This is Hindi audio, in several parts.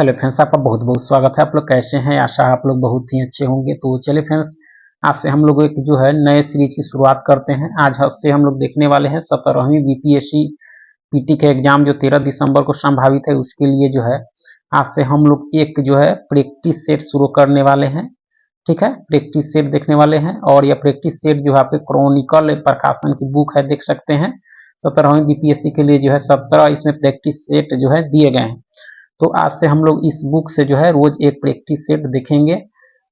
हेलो फ्रेंड्स, आपका बहुत बहुत स्वागत है। आप लोग कैसे हैं? आशा है आप लोग बहुत ही अच्छे होंगे। तो चलिए फ्रेंड्स, आज से हम लोग एक जो है नए सीरीज की शुरुआत करते हैं। आज से हम लोग देखने वाले हैं 17वीं बीपीएससी पीटी का एग्जाम जो 13 दिसंबर को संभावित है, उसके लिए जो है आज से हम लोग एक जो है प्रैक्टिस सेट शुरू करने वाले हैं। ठीक है, प्रैक्टिस सेट देखने वाले हैं और यह प्रैक्टिस सेट जो है आपके क्रॉनिकल प्रकाशन की बुक है, देख सकते हैं। 17वीं बीपीएससी के लिए जो है 17 इसमें प्रैक्टिस सेट जो है दिए गए हैं। तो आज से हम लोग इस बुक से जो है रोज एक प्रैक्टिस सेट देखेंगे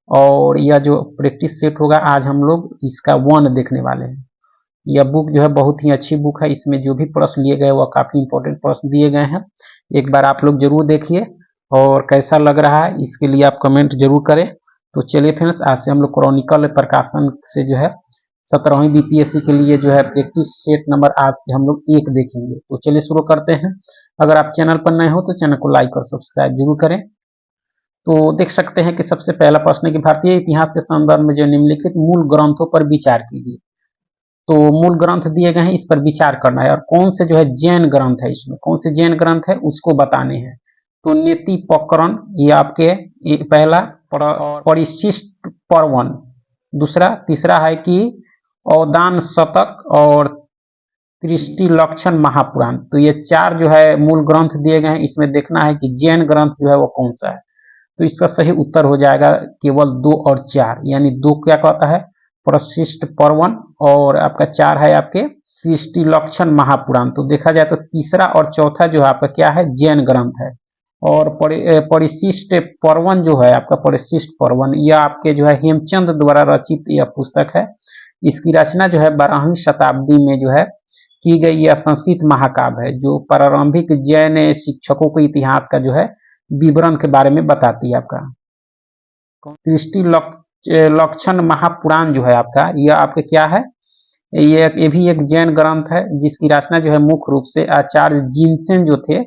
और यह जो प्रैक्टिस सेट होगा आज हम लोग इसका 1 देखने वाले हैं। यह बुक जो है बहुत ही अच्छी बुक है। इसमें जो भी प्रश्न लिए गए वह काफी इंपॉर्टेंट प्रश्न दिए गए हैं। एक बार आप लोग जरूर देखिए और कैसा लग रहा है इसके लिए आप कमेंट जरूर करें। तो चलिए फ्रेंड्स, आज से हम लोग क्रॉनिकल प्रकाशन से जो है 17वीं बीपीएससी के लिए जो है प्रैक्टिस सेट नंबर आज से हम लोग 1 देखेंगे। तो चलिए शुरू करते हैं। अगर आप चैनल पर नए हो तो चैनल को लाइक और सब्सक्राइब जरूर करें। तो देख सकते हैं कि सबसे पहला प्रश्न है कि भारतीय इतिहास के संदर्भ में जो निम्नलिखित मूल ग्रंथों पर विचार कीजिए। तो मूल ग्रंथ दिए गए हैं, इस पर विचार करना है और कौन से जो है जैन ग्रंथ है, इसमें कौन से जैन ग्रंथ है उसको बताने हैं। तो नीति प्रकरण ये आपके पहला परिशिष्ट पर्वन, दूसरा तीसरा है कि अवदान शतक और दृष्टि लक्षण महापुराण। तो ये 4 जो है मूल ग्रंथ दिए गए हैं। इसमें देखना है कि जैन ग्रंथ जो है वो कौन सा है। तो इसका सही उत्तर हो जाएगा केवल 2 और 4, यानी 2 क्या कहता है प्रशिष्ट पर्वन और आपका 4 है आपके दृष्टि लक्षण महापुराण। तो देखा जाए तो तीसरा और चौथा जो है आपका क्या है जैन ग्रंथ है। और परिशिष्ट पर्वन जो है आपका परिशिष्ट पर्वन यह आपके जो है हेमचंद द्वारा रचित यह पुस्तक है। इसकी रचना जो है 12वीं शताब्दी में जो है की गई यह संस्कृत महाकाव्य है, जो प्रारंभिक जैन शिक्षकों के इतिहास का जो है विवरण के बारे में बताती है। आपका दृष्टि लक्षण महापुराण जो है आपका यह आपके क्या है, ये भी एक जैन ग्रंथ है जिसकी रचना जो है मुख्य रूप से आचार्य जिनसेन जो थे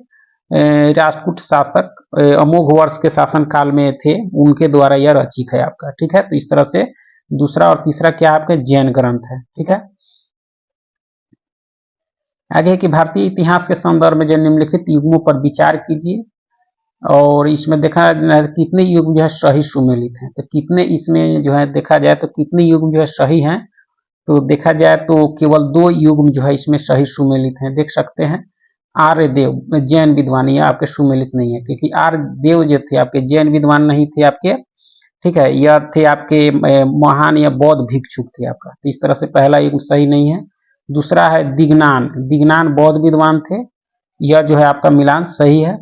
राजपूत शासक अमोघ वर्ष के शासन काल में थे, उनके द्वारा यह रचित है आपका। ठीक है, तो इस तरह से दूसरा और तीसरा क्या आपके जैन ग्रंथ है। ठीक है, आगे कि भारतीय इतिहास के संदर्भ में जो निम्नलिखित युग्मों पर विचार कीजिए और इसमें देखा कितने युग्म जो है सही सुमेलित हैं। तो कितने इसमें जो है देखा जाए तो कितने युग्म जो है सही हैं, तो देखा जाए तो केवल 2 युग्म जो है इसमें सही सुमेलित हैं। देख सकते हैं आर्य देव जैन विद्वान, ये आपके सुमेलित नहीं है क्योंकि आर्य देव जो थे आपके जैन विद्वान नहीं थे आपके। ठीक है, यह थे आपके महान या बौद्ध भिक्षुक थे आपका। तो इस तरह से पहला युग्म सही नहीं है। दूसरा है दिग्नान, दिग्नान बौद्ध विद्वान थे, यह जो है आपका मिलान सही है।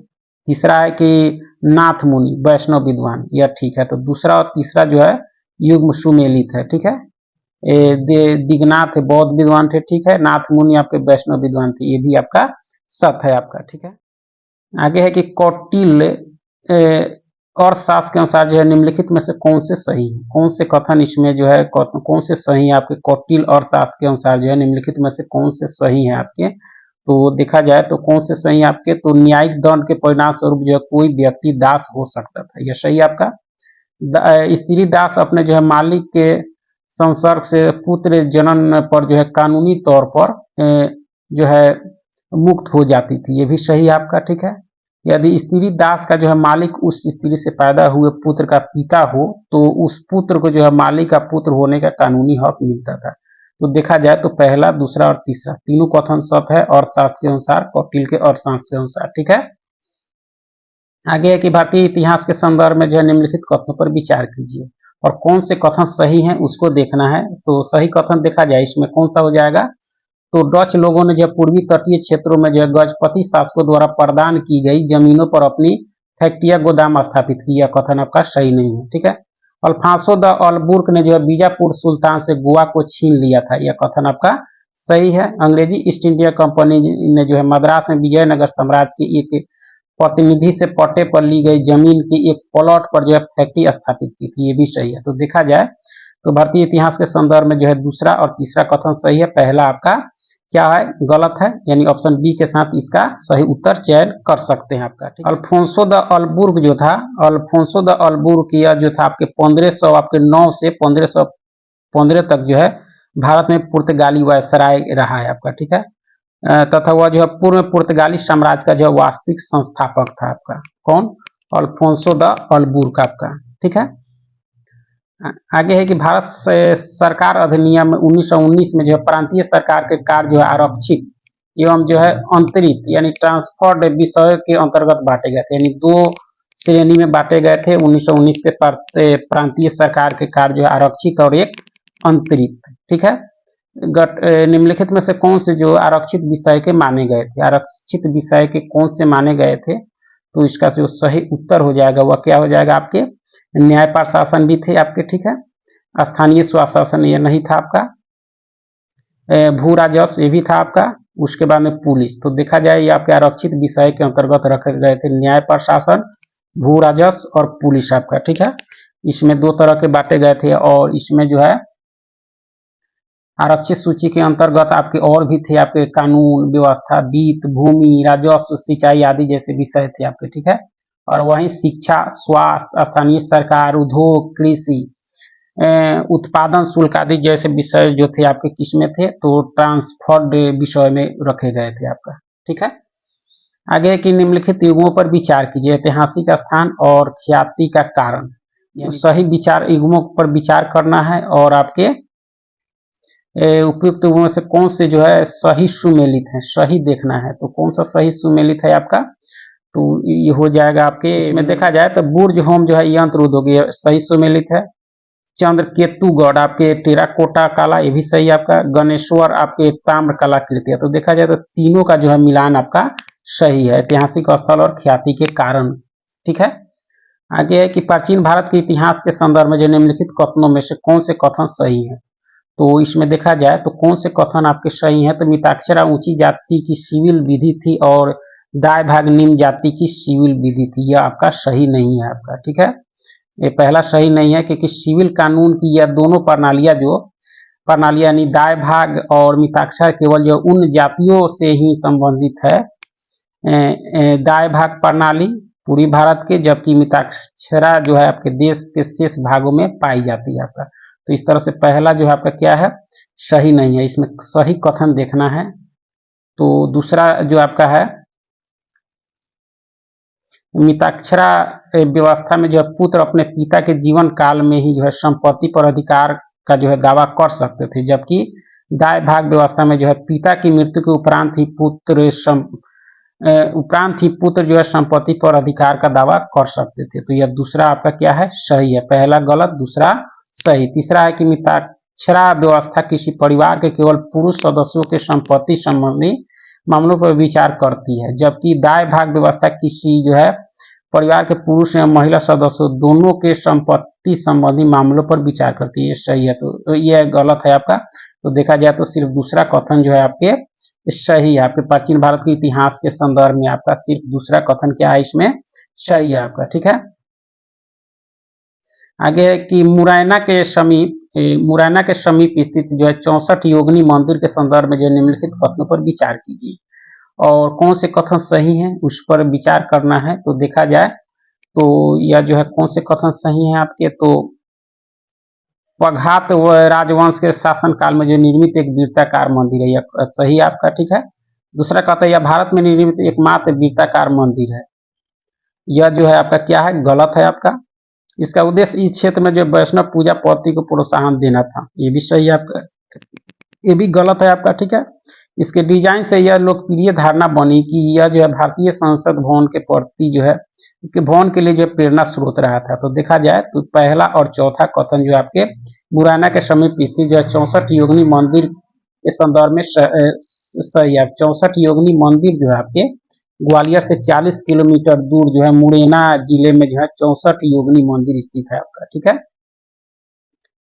तीसरा है कि नाथ मुनि वैष्णव विद्वान, यह ठीक है। तो दूसरा और तीसरा जो है युग्म सुमेलित है। ठीक है, दिग्नाथ बौद्ध विद्वान थे, ठीक है, नाथ मुनि आपके वैष्णव विद्वान थे, ये भी आपका सत है आपका। ठीक है, आगे है कि कौटिल्य और शास्त्र के अनुसार जो है निम्नलिखित में से कौन से सही है, कौन से कथन इसमें जो है कौन से सही है आपके कौटिल्य और शास्त्र के अनुसार जो है निम्नलिखित में से कौन से सही है आपके। तो देखा जाए तो कौन से सही आपके, तो न्यायिक दंड के परिणाम स्वरूप जो है कोई व्यक्ति दास हो सकता था, यह सही आपका। स्त्री दास अपने जो है मालिक के संसर्ग से पुत्र जनन पर जो है कानूनी तौर पर जो है मुक्त हो जाती थी, ये भी सही आपका। ठीक है, यदि स्त्री दास का जो है मालिक उस स्त्री से पैदा हुए पुत्र का पिता हो तो उस पुत्र को जो है मालिक का पुत्र होने का कानूनी हक मिलता था। तो देखा जाए तो पहला दूसरा और तीसरा तीनों कथन सत है और शास्त्र के अनुसार कौटिल्य के और शास्त्र के अनुसार। ठीक है, आगे है कि भारतीय इतिहास के संदर्भ में जो है निम्नलिखित कथनों पर विचार कीजिए और कौन से कथन सही हैं उसको देखना है। तो सही कथन देखा जाए इसमें कौन सा हो जाएगा, तो डच लोगों ने जो पूर्वी तटीय क्षेत्रों में जो है गजपति शासकों द्वारा प्रदान की गई जमीनों पर अपनी फैक्ट्रिया गोदाम स्थापित किया, कथन आपका सही नहीं है। ठीक है, अल्फांसो द अल्बुर्क ने जो है बीजापुर सुल्तान से गोवा को छीन लिया था, यह कथन आपका सही है। अंग्रेजी ईस्ट इंडिया कंपनी ने जो है मद्रास में विजयनगर साम्राज्य के एक प्रतिनिधि से पट्टे पर ली गई जमीन की एक प्लॉट पर जो है फैक्ट्री स्थापित की थी, ये भी सही है। तो देखा जाए तो भारतीय इतिहास के संदर्भ में जो है दूसरा और तीसरा कथन सही है, पहला आपका क्या है गलत है, यानी ऑप्शन बी के साथ इसका सही उत्तर चयन कर सकते हैं आपका। अल्फोंसो द अल्बुर्ग जो था, अल्फोंसो द अल्बुर्ग किया जो था आपके 1500 आपके 9 से 1515 तक जो है भारत में पुर्तगाली वायसराय रहा है आपका। ठीक है, तथा वह जो है पूर्व पुर्तगाली साम्राज्य का जो वास्तविक संस्थापक था आपका। कौन? अल्फोंसो द अल्बुर्क आपका, ठीक है। आगे है कि भारत सरकार अधिनियम 1919 में जो है प्रांतीय सरकार के कार्य जो है आरक्षित एवं जो है अंतरित यानी ट्रांसफर्ड विषय के अंतर्गत बांटे गए थे, यानी दो श्रेणी में बांटे गए थे 1919 के प्रांतीय सरकार के कार्य जो है आरक्षित और एक अंतरित, ठीक है। निम्नलिखित में से कौन से जो आरक्षित विषय के माने गए थे, आरक्षित विषय के कौन से माने गए थे, तो इसका जो सही उत्तर हो जाएगा वह क्या हो जाएगा आपके न्याय प्रशासन भी थे आपके, ठीक है। स्थानीय स्वशासन ये नहीं था आपका, भू राजस्व ये भी था आपका, उसके बाद में पुलिस। तो देखा जाए ये आपके आरक्षित विषय के अंतर्गत रखे गए थे न्याय प्रशासन, भू राजस्व और पुलिस आपका, ठीक है। इसमें दो तरह के बांटे गए थे और इसमें जो है आरक्षित सूची के अंतर्गत आपके और भी थे आपके कानून व्यवस्था, वित्त, भूमि, राजस्व, सिंचाई आदि जैसे विषय थे आपके, ठीक है। और वहीं शिक्षा, स्वास्थ्य, स्थानीय सरकार, उद्योग, कृषि, उत्पादन शुल्क आदि जैसे विषय जो थे आपके किसमें थे, तो ट्रांसफर्ड विषय में रखे गए थे आपका, ठीक है। आगे कि निम्नलिखित युगों पर विचार कीजिए, ऐतिहासिक स्थान और ख्याति का कारण, सही विचार युगों पर विचार करना है और आपके उपयुक्त युगों से कौन से जो है सही सुमेलित है, सही देखना है। तो कौन सा सही सुमेलित है आपका, तो ये हो जाएगा आपके इसमें देखा जाए तो बुर्ज होम जो है यंत्र उद्योग ये सही सुमेलित है। चंद्र केतुगढ़ आपके टेराकोटा कला ये भी सही आपका। गणेश्वर आपके ताम्र कलाकृति है। तो देखा जाए तो तीनों का जो है मिलान आपका सही है, ऐतिहासिक स्थल और ख्याति के कारण, ठीक है। आगे है कि प्राचीन भारत के इतिहास के संदर्भ में जो निम्नलिखित कथनों में से कौन से कथन सही है। तो इसमें देखा जाए तो कौन से कथन आपके सही हैं, तो मिताक्षरा ऊंची जाति की सिविल विधि थी और दाय भाग निम्न जाति की सिविल विधि थी, यह आपका सही नहीं है आपका, ठीक है। ये पहला सही नहीं है क्योंकि सिविल कानून की यह दोनों प्रणालियां यानी दाय भाग और मिताक्षरा केवल जो उन जातियों से ही संबंधित है, दाय भाग प्रणाली पूरी भारत के, जबकि मिताक्षरा जो है आपके देश के शेष भागों में पाई जाती है आपका। तो इस तरह से पहला जो है आपका क्या है सही नहीं है, इसमें सही कथन देखना है। तो दूसरा जो आपका है मिताक्षरा व्यवस्था में जो है पुत्र अपने पिता के जीवन काल में ही जो है संपत्ति पर अधिकार का जो है दावा कर सकते थे, जबकि दाय भाग व्यवस्था में जो है पिता की मृत्यु के उपरांत ही पुत्र जो है संपत्ति पर अधिकार का दावा कर सकते थे। तो यह दूसरा आपका क्या है सही है, पहला गलत दूसरा सही। तीसरा है कि मिताक्षरा व्यवस्था किसी परिवार के केवल पुरुष सदस्यों के संपत्ति संबंधी मामलों पर विचार करती है, जबकि दाय भाग व्यवस्था किसी जो है परिवार के पुरुष या महिला सदस्यों दोनों के संपत्ति संबंधी मामलों पर विचार करती है, ये सही है। तो यह गलत है आपका। तो देखा जाए तो सिर्फ दूसरा कथन जो है आपके सही है, आपके प्राचीन भारत के इतिहास के संदर्भ में आपका सिर्फ दूसरा कथन क्या है इसमें सही है आपका, ठीक है। आगे है कि मुरैना के समीप स्थित जो है 64 योगिनी मंदिर के संदर्भ में जो निम्नलिखित कथनों पर विचार कीजिए और कौन से कथन सही हैं उस पर विचार करना है। तो देखा जाए तो यह जो है कौन से कथन सही हैं आपके, तो पघात राजवंश के शासन काल में जो निर्मित एक वीरताकार मंदिर है, यह सही आपका, ठीक है। दूसरा कहता है यह भारत में निर्मित एकमात्र वीरताकार मंदिर है, यह जो है आपका क्या है गलत है आपका। इसका उद्देश्य इस क्षेत्र में जो वैष्णव पूजा पद्धति को प्रोत्साहन देना था, ये भी सही है आपका, ये भी गलत है आपका, ठीक है। इसके डिजाइन से यह लोकप्रिय धारणा बनी कि यह जो है भारतीय संसद भवन के प्रति जो है भवन के लिए जो प्रेरणा स्रोत रहा था। तो देखा जाए तो पहला और चौथा कथन जो आपके मुरैना के समीप स्थित जो है 64 योगिनी मंदिर के संदर्भ में सही है। 64 योगिनी मंदिर जो है आपके ग्वालियर से 40 किलोमीटर दूर जो है मुरैना जिले में जो है 64 योगिनी मंदिर स्थित है आपका, ठीक है।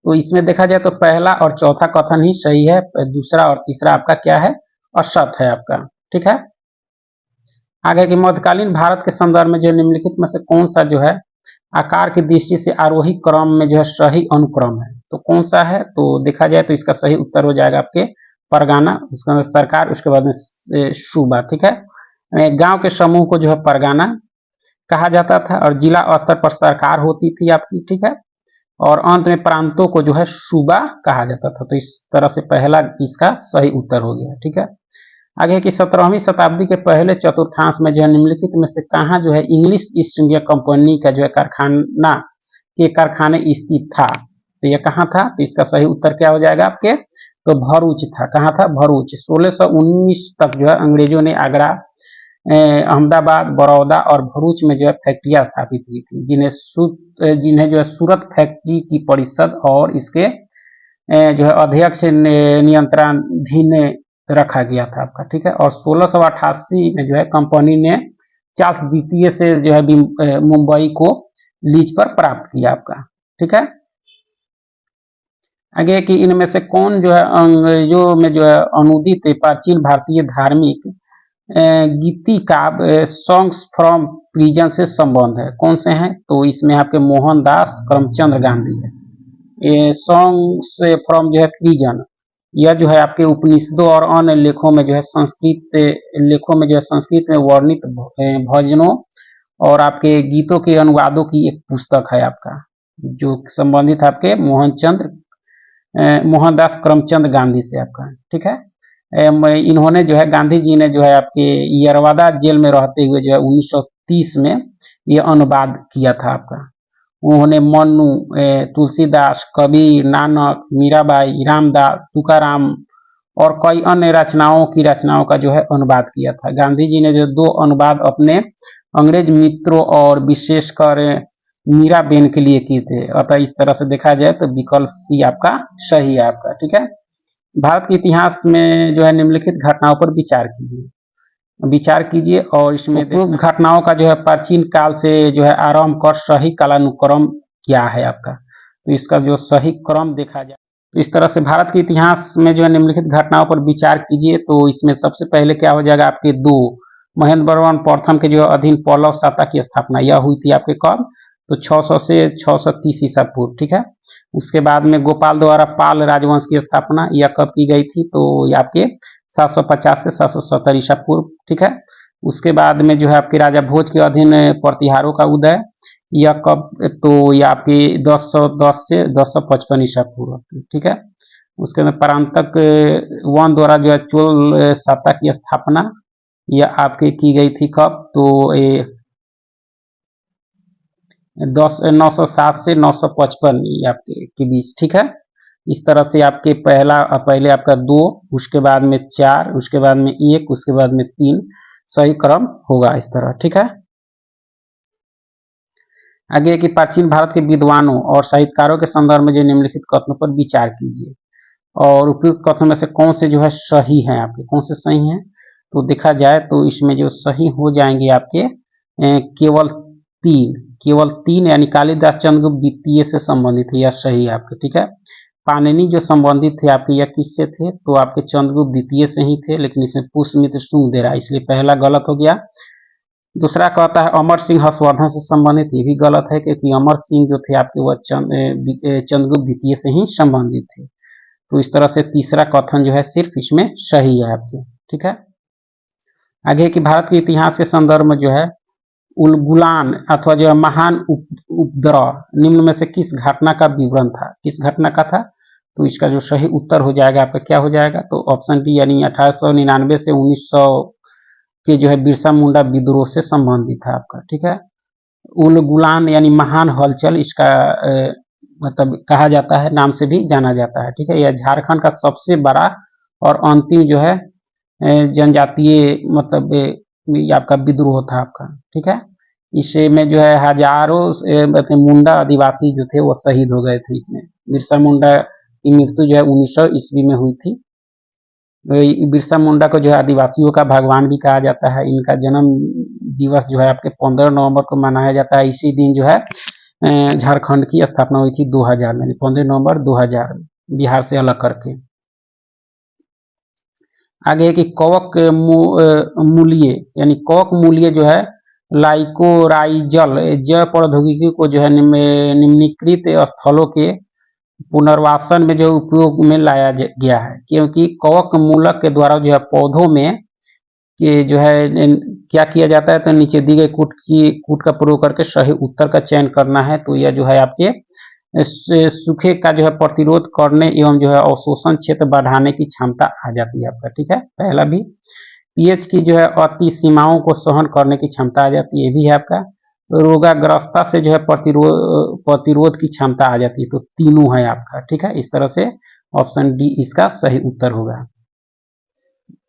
तो इसमें देखा जाए तो पहला और चौथा कथन ही सही है, दूसरा और तीसरा आपका क्या है असत है आपका, ठीक है। आगे कि मध्यकालीन भारत के संदर्भ में जो निम्नलिखित में से कौन सा जो है आकार की दृष्टि से आरोही क्रम में जो है सही अनुक्रम है, तो कौन सा है। तो देखा जाए तो इसका सही उत्तर हो जाएगा आपके परगना, उसके बाद सरकार, उसके बाद में सूबा, ठीक है। गांव के समूह को जो है परगना कहा जाता था और जिला स्तर पर सरकार होती थी आपकी, ठीक है। और अंत में प्रांतों को जो है सूबा कहा जाता था। तो इस तरह से पहला इसका सही उत्तर हो गया, ठीक है। आगे की 17वीं शताब्दी के पहले चतुर्थांश में जो है निम्नलिखित में से कहाँ जो है इंग्लिश ईस्ट इंडिया कंपनी का जो है कारखाने स्थित था? तो ये कहाँ था? तो इसका सही उत्तर क्या हो जाएगा आपके? तो भरूच था। कहाँ था? भरूच। 1619 तक जो है अंग्रेजों ने आगरा, अहमदाबाद, बड़ौदा और भरूच में जो है फैक्ट्रियां स्थापित की थी, जिन्हें जो है सूरत फैक्ट्री की परिषद और इसके जो है अध्यक्ष नियंत्रणाधीन रखा गया था आपका। ठीक है। और 1688 में जो है कंपनी ने चार्ल्स द्वितीय से जो है मुंबई को लीज पर प्राप्त किया आपका। ठीक है। आगे कि इनमें से कौन जो है अंग्रेजों में जो है अनुदित प्राचीन भारतीय धार्मिक गीति काव्य सॉन्ग्स फ्रॉम प्रिजन से संबंध है? कौन से हैं? तो इसमें आपके मोहनदास करमचंद गांधी है। ये सॉन्ग्स फ्रॉम जो है प्रिजन, यह जो है आपके उपनिषदों और अन्य लेखों में जो है संस्कृत में वर्णित भजनों और आपके गीतों के अनुवादों की एक पुस्तक है आपका, जो संबंधित आपके मोहनदास करमचंद गांधी से आपका। ठीक है। इन्होंने जो है गांधी जी ने जो है आपके यरवादा जेल में रहते हुए जो है 1930 में ये अनुवाद किया था आपका। उन्होंने मन्नू, तुलसीदास, कबीर, नानक, मीराबाई, रामदास, तुकाराम और कई अन्य रचनाओं का जो है अनुवाद किया था। गांधी जी ने जो 2 अनुवाद अपने अंग्रेज मित्रों और विशेषकर मीराबेन के लिए किए थे। अतः इस तरह से देखा जाए तो विकल्प सी आपका सही है आपका। ठीक है। भारत के इतिहास में जो है निम्नलिखित घटनाओं पर विचार कीजिए और इसमें घटनाओं का जो है प्राचीन काल से जो है आरंभ कर सही कालानुक्रम क्या है आपका। तो इसका जो सही क्रम देखा जाए तो इस तरह से भारत के इतिहास में जो है निम्नलिखित घटनाओं पर विचार कीजिए। तो इसमें सबसे पहले क्या हो जाएगा आपके 2 महेंद्र वर्मन प्रथम के जो अधीन पल्लव सत्ता की स्थापना यह हुई थी आपके कब? तो 600 से 630 ईसा पूर्व। ठीक है। उसके बाद में गोपाल द्वारा पाल राजवंश की स्थापना यह कब की गई थी? तो ये आपके 750 से 770 ईसा पूर्व। ठीक है। उसके बाद में जो है आपके राजा भोज के अधीन प्रतिहारों का उदय यह कब? तो ये आपके 1010 से 1055 ईसा पूर्व। ठीक है। उसके बाद परांतक वन द्वारा जो है चोल सत्ता की स्थापना यह आपके की गई थी कब? तो 907 से 955 आपके के बीच। ठीक है। इस तरह से आपके पहले आपका 2, उसके बाद में 4, उसके बाद में 1, उसके बाद में 3 सही क्रम होगा इस तरह। ठीक है। आगे कि प्राचीन भारत के विद्वानों और साहित्यकारों के संदर्भ में जो निम्नलिखित कथनों पर विचार कीजिए और उपयुक्त कथनों में से कौन से जो है सही हैं आपके, कौन से सही हैं? तो देखा जाए तो इसमें जो सही हो जाएंगे आपके केवल 3 यानी कालिदास चंद्रगुप्त द्वितीय से संबंधित है, यह सही है आपके। ठीक है। पाणिनि जो संबंधित थे आपके यह किससे थे? तो आपके चंद्रगुप्त द्वितीय से ही थे, लेकिन इसमें पुष्यमित्र शुंग दे रहा है, इसलिए पहला गलत हो गया। दूसरा कहता है अमर सिंह हर्षवर्धन से संबंधित, ये भी गलत है क्योंकि अमर सिंह जो थे आपके वह चंद्रगुप्त द्वितीय से ही संबंधित थे। तो इस तरह से तीसरा कथन जो है सिर्फ इसमें सही है आपके। ठीक है। आगे कि भारत के इतिहास के संदर्भ में जो है उलगुलान अथवा जो है महान उपद्रव निम्न में से किस घटना का विवरण था, किस घटना का था? तो इसका जो सही उत्तर हो जाएगा आपका क्या हो जाएगा? तो ऑप्शन डी यानी 1899 से 1900 के जो है बिरसा मुंडा विद्रोह से संबंधित था आपका। ठीक है। उलगुलान यानी महान हलचल इसका मतलब कहा जाता है, नाम से भी जाना जाता है। ठीक है। यह झारखंड का सबसे बड़ा और अंतिम जो है जनजातीय मतलब आपका विद्रोह था आपका। ठीक है। इसे में जो है हजारों मुंडा आदिवासी जो थे वो शहीद हो गए थे। इसमें बिरसा मुंडा की मृत्यु जो है 1900 ईस्वी में हुई थी। बिरसा मुंडा को जो है आदिवासियों का भगवान भी कहा जाता है। इनका जन्म दिवस जो है आपके 15 नवंबर को मनाया जाता है। इसी दिन जो है झारखंड की स्थापना हुई थी 2000 में, 15 नवंबर 2000 बिहार से अलग करके। आगे कि कवक मूल्य यानी कवक मूल्य जो है लाइकोराइजल जैव प्रौद्योगिकी को जो है निम्नलिखित स्थलों के पुनर्वासन में जो उपयोग में लाया गया है, क्योंकि कवक मूलक के द्वारा जो है पौधों में कि जो है क्या किया जाता है? तो नीचे दी गई कूट का प्रयोग करके सही उत्तर का चयन करना है। तो यह जो है आपके सूखे का जो है प्रतिरोध करने एवं जो है अवशोषण क्षेत्र बढ़ाने की क्षमता आ जाती है आपका, ठीक है। पहला भी पीएच की जो है अति सीमाओं को सहन करने की क्षमता आ जाती है, ये भी है आपका। रोगाग्रस्ता से जो है प्रतिरोध की क्षमता आ जाती है, तो तीनों है आपका, ठीक है। इस तरह से ऑप्शन डी इसका सही उत्तर होगा।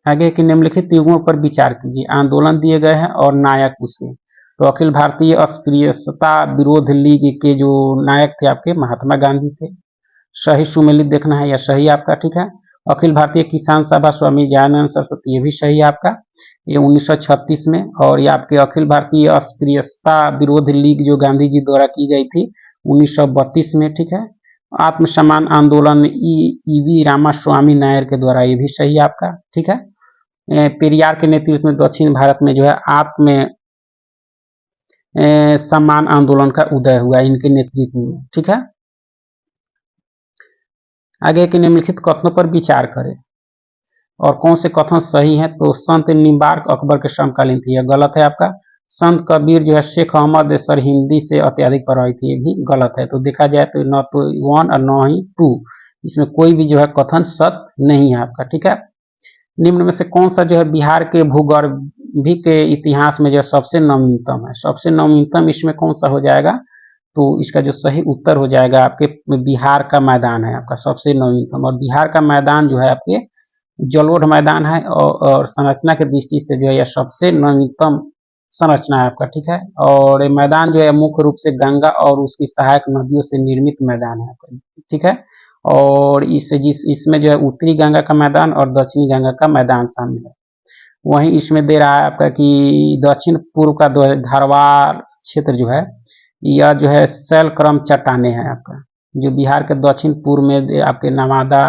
आगे के निम्नलिखित युग्मों पर विचार कीजिए। आंदोलन दिए गए हैं और नायक उसके। तो अखिल भारतीय अस्पृश्यता विरोध लीग के जो नायक थे आपके महात्मा गांधी थे। सही सुमेलित देखना है या सही आपका, ठीक है। अखिल भारतीय किसान सभा स्वामी दयानंद सरस्वती, ये भी सही है आपका, ये 1936 में। और ये आपके अखिल भारतीय अस्पृश्यता विरोध लीग जो गांधी जी द्वारा की गई थी 1932 में, ठीक है। आत्मसम्मान आंदोलन ईवी रामास्वामी नायर के द्वारा, ये भी सही आपका, ठीक है। पेरियार के नेतृत्व में दक्षिण भारत में जो है आत्म सम्मान आंदोलन का उदय हुआ इनके नेतृत्व में, ठीक है। आगे के निम्नलिखित कथनों पर विचार करें और कौन से कथन सही हैं। तो संत निम्बार्क अकबर के समकालीन थे, यह गलत है आपका। संत कबीर जो है शेख अहमद सर हिंदी से अत्यधिक प्रभावित थे, ये भी गलत है। तो देखा जाए तो न तो 1 और न ही 2, इसमें कोई भी जो है कथन सत्य नहीं है आपका, ठीक है। निम्न में से कौन सा जो है बिहार के भूगर्भिक के इतिहास में जो सबसे नवीनतम है। सबसे नवीनतम इसमें कौन सा हो जाएगा, तो इसका जो सही उत्तर हो जाएगा आपके बिहार का मैदान है आपका सबसे नवीनतम। और बिहार का मैदान जो है आपके जलोढ़ मैदान है और संरचना की दृष्टि से जो है यह सबसे नवीनतम संरचना है आपका, ठीक है। और ये मैदान जो है मुख्य रूप से गंगा और उसकी सहायक नदियों से निर्मित मैदान है आपका, ठीक है। और इसमें जो है उत्तरी गंगा का मैदान और दक्षिणी गंगा का मैदान शामिल है। वहीं इसमें दे रहा है आपका कि दक्षिण पूर्व का धारवाड़ क्षेत्र जो है यह जो है शैलक्रम चट्टाने हैं आपका, जो बिहार के दक्षिण पूर्व में आपके नवादा,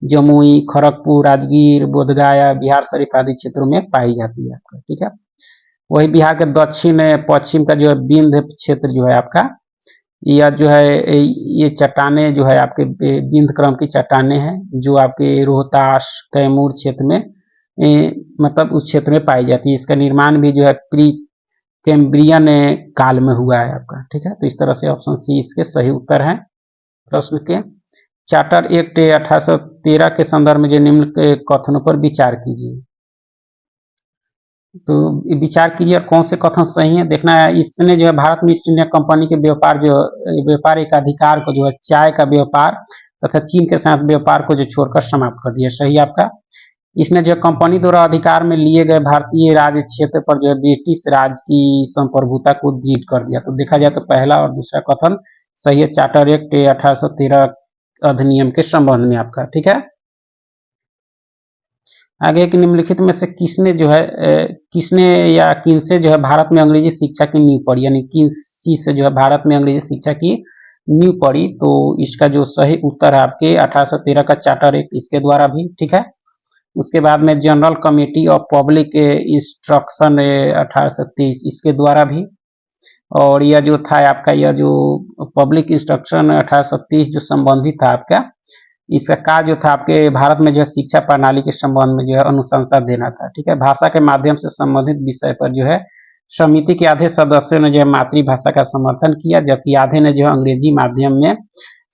जमुई, खड़गपुर, राजगीर, बोधगया, बिहार शरीफ आदि क्षेत्रों में पाई जाती है आपका, ठीक है। वही बिहार के दक्षिण पश्चिम का जो है विंध्य क्षेत्र जो है आपका, यह जो है ये चट्टाने जो है आपके विंध्य क्रम की चट्टाने हैं, जो आपके रोहतास कैमूर क्षेत्र में मतलब उस क्षेत्र में पाई जाती है। इसका निर्माण भी जो है प्री कैम्ब्रियन काल में हुआ है आपका, ठीक है। तो इस तरह से ऑप्शन सी इसके सही उत्तर है। प्रश्न के चार्टर एक्ट 1813 के संदर्भ में जो निम्न कथनों पर विचार कीजिए। तो विचार कीजिए और कौन से कथन सही है देखना है। इसने जो है भारत में ईस्ट इंडिया कंपनी के व्यापारिक अधिकार को जो है चाय का व्यापार तथा चीन के साथ व्यापार को जो छोड़कर समाप्त कर दिया, सही आपका। इसने जो कंपनी द्वारा अधिकार में लिए गए भारतीय राज्य क्षेत्र पर जो है ब्रिटिश राज की संप्रभुता को दृढ़ कर दिया। तो देखा जाए तो पहला और दूसरा कथन सही है, चार्टर एक्ट 1813 अधिनियम के संबंध में आपका, ठीक है। आगे के निम्नलिखित में से किसने या किनसे जो है भारत में अंग्रेजी शिक्षा की नींव पड़ी, यानी किन चीज से जो है भारत में अंग्रेजी शिक्षा की नींव पड़ी। तो इसका जो सही उत्तर है आपके 1813 का चार्टर एक्ट, इसके द्वारा भी, ठीक है। उसके बाद में general committee of public instruction 1823, इसके द्वारा भी। और यह जो था आपका यह जो पब्लिक इंस्ट्रक्शन 1830 जो संबंधित था आपका, इसका कार्य जो था आपके भारत में जो है शिक्षा प्रणाली के संबंध में जो है अनुशंसा देना था, ठीक है। भाषा के माध्यम से संबंधित विषय पर जो है समिति के आधे सदस्यों ने जो है मातृभाषा का समर्थन किया, जबकि आधे ने जो है अंग्रेजी माध्यम में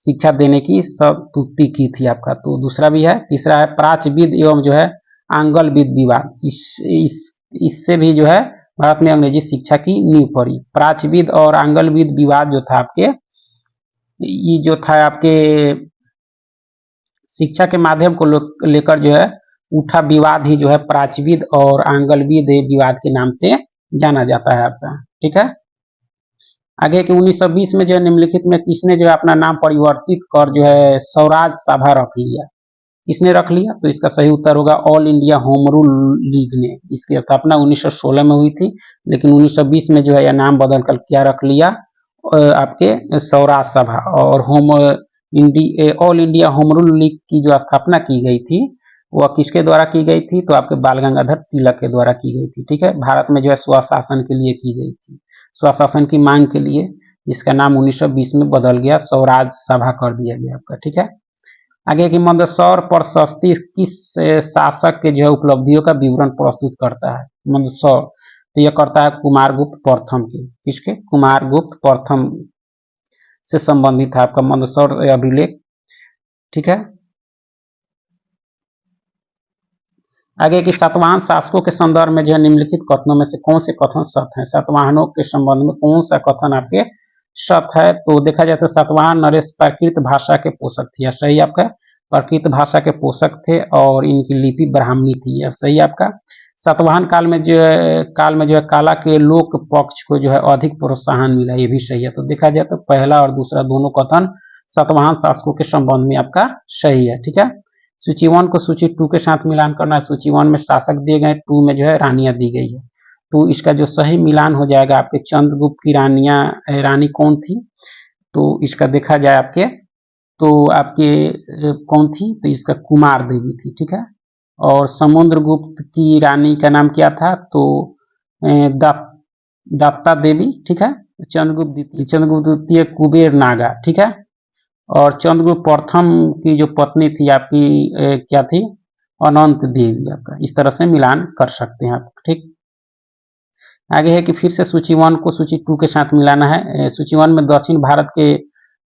शिक्षा देने की संतुष्टि की थी आपका। तो दूसरा भी है। तीसरा है प्राच्यविद एवं जो है आंग्लविद विवाद, इससे भी जो है भारत में अंग्रेजी शिक्षा की नींव पड़ी। प्राच्यविद और आंग्लविद विवाद जो था आपके, ये जो था आपके शिक्षा के माध्यम को लेकर जो है उठा विवाद ही जो है प्राच्यविद और आंग्लविद विवाद के नाम से जाना जाता है आपका, ठीक है। आगे के 1920 में जो है निम्नलिखित में किसने जो है अपना नाम परिवर्तित कर जो है स्वराज सभा रख लिया, किसने रख लिया। तो इसका सही उत्तर होगा all India home rule league ने। इसकी स्थापना 1916 में हुई थी, लेकिन 1920 में जो है यह नाम बदलकर क्या रख लिया आपके स्वराज सभा। और all India home rule league की जो स्थापना की गई थी वह किसके द्वारा की गई थी, तो आपके बाल गंगाधर तिलक के द्वारा की गई थी, ठीक है। भारत में जो है स्वशासन के लिए की गई थी, स्वशासन की मांग के लिए। इसका नाम 1920 में बदल गया, स्वराज सभा कर दिया गया आपका, ठीक है। आगे की मंदसौर प्रशस्ति किस शासक के जो है उपलब्धियों का विवरण प्रस्तुत करता है। मंदसौर तो यह करता है कुमारगुप्त प्रथम की, किसके, कुमारगुप्त प्रथम से संबंधित है आपका मंदसौर अभिलेख। ठीक है, आगे की सातवाहन शासकों के संदर्भ में जो है निम्नलिखित कथनों में से कौन से कथन सत्य है? सातवाहनों के संबंध में कौन सा कथन आपके सत्य है? तो देखा जाए तो सातवाहन नरेश प्राकृत भाषा के पोषक थे, यह सही आपका। प्राकृत भाषा के पोषक थे और इनकी लिपि ब्राह्मणी थी, यह सही आपका। सातवाहन काल में जो है कला के लोक पक्ष को जो है अधिक प्रोत्साहन मिला, ये भी सही है। तो देखा जाए तो पहला और दूसरा दोनों कथन सातवाहन शासकों के संबंध में आपका सही है। ठीक है, सूची 1 को सूची 2 के साथ मिलान करना है। सूची 1 में शासक दिए गए, 2 में जो है रानियां दी गई है। तो इसका जो सही मिलान हो जाएगा आपके चंद्रगुप्त की रानी कौन थी? तो इसका देखा जाए आपके तो आपके कौन थी? तो इसका कुमार देवी थी। ठीक है, और समुद्रगुप्त की रानी का नाम क्या था? तो दत्ता देवी। ठीक है, चंद्रगुप्त द्वितीय कुबेर नागा। ठीक है, और चंद्रगुप्त प्रथम की जो पत्नी थी आपकी क्या थी? अनंत देवी आपका। इस तरह से मिलान कर सकते हैं आप। ठीक, आगे है कि फिर से सूची 1 को सूची 2 के साथ मिलाना है। सूची 1 में दक्षिण भारत के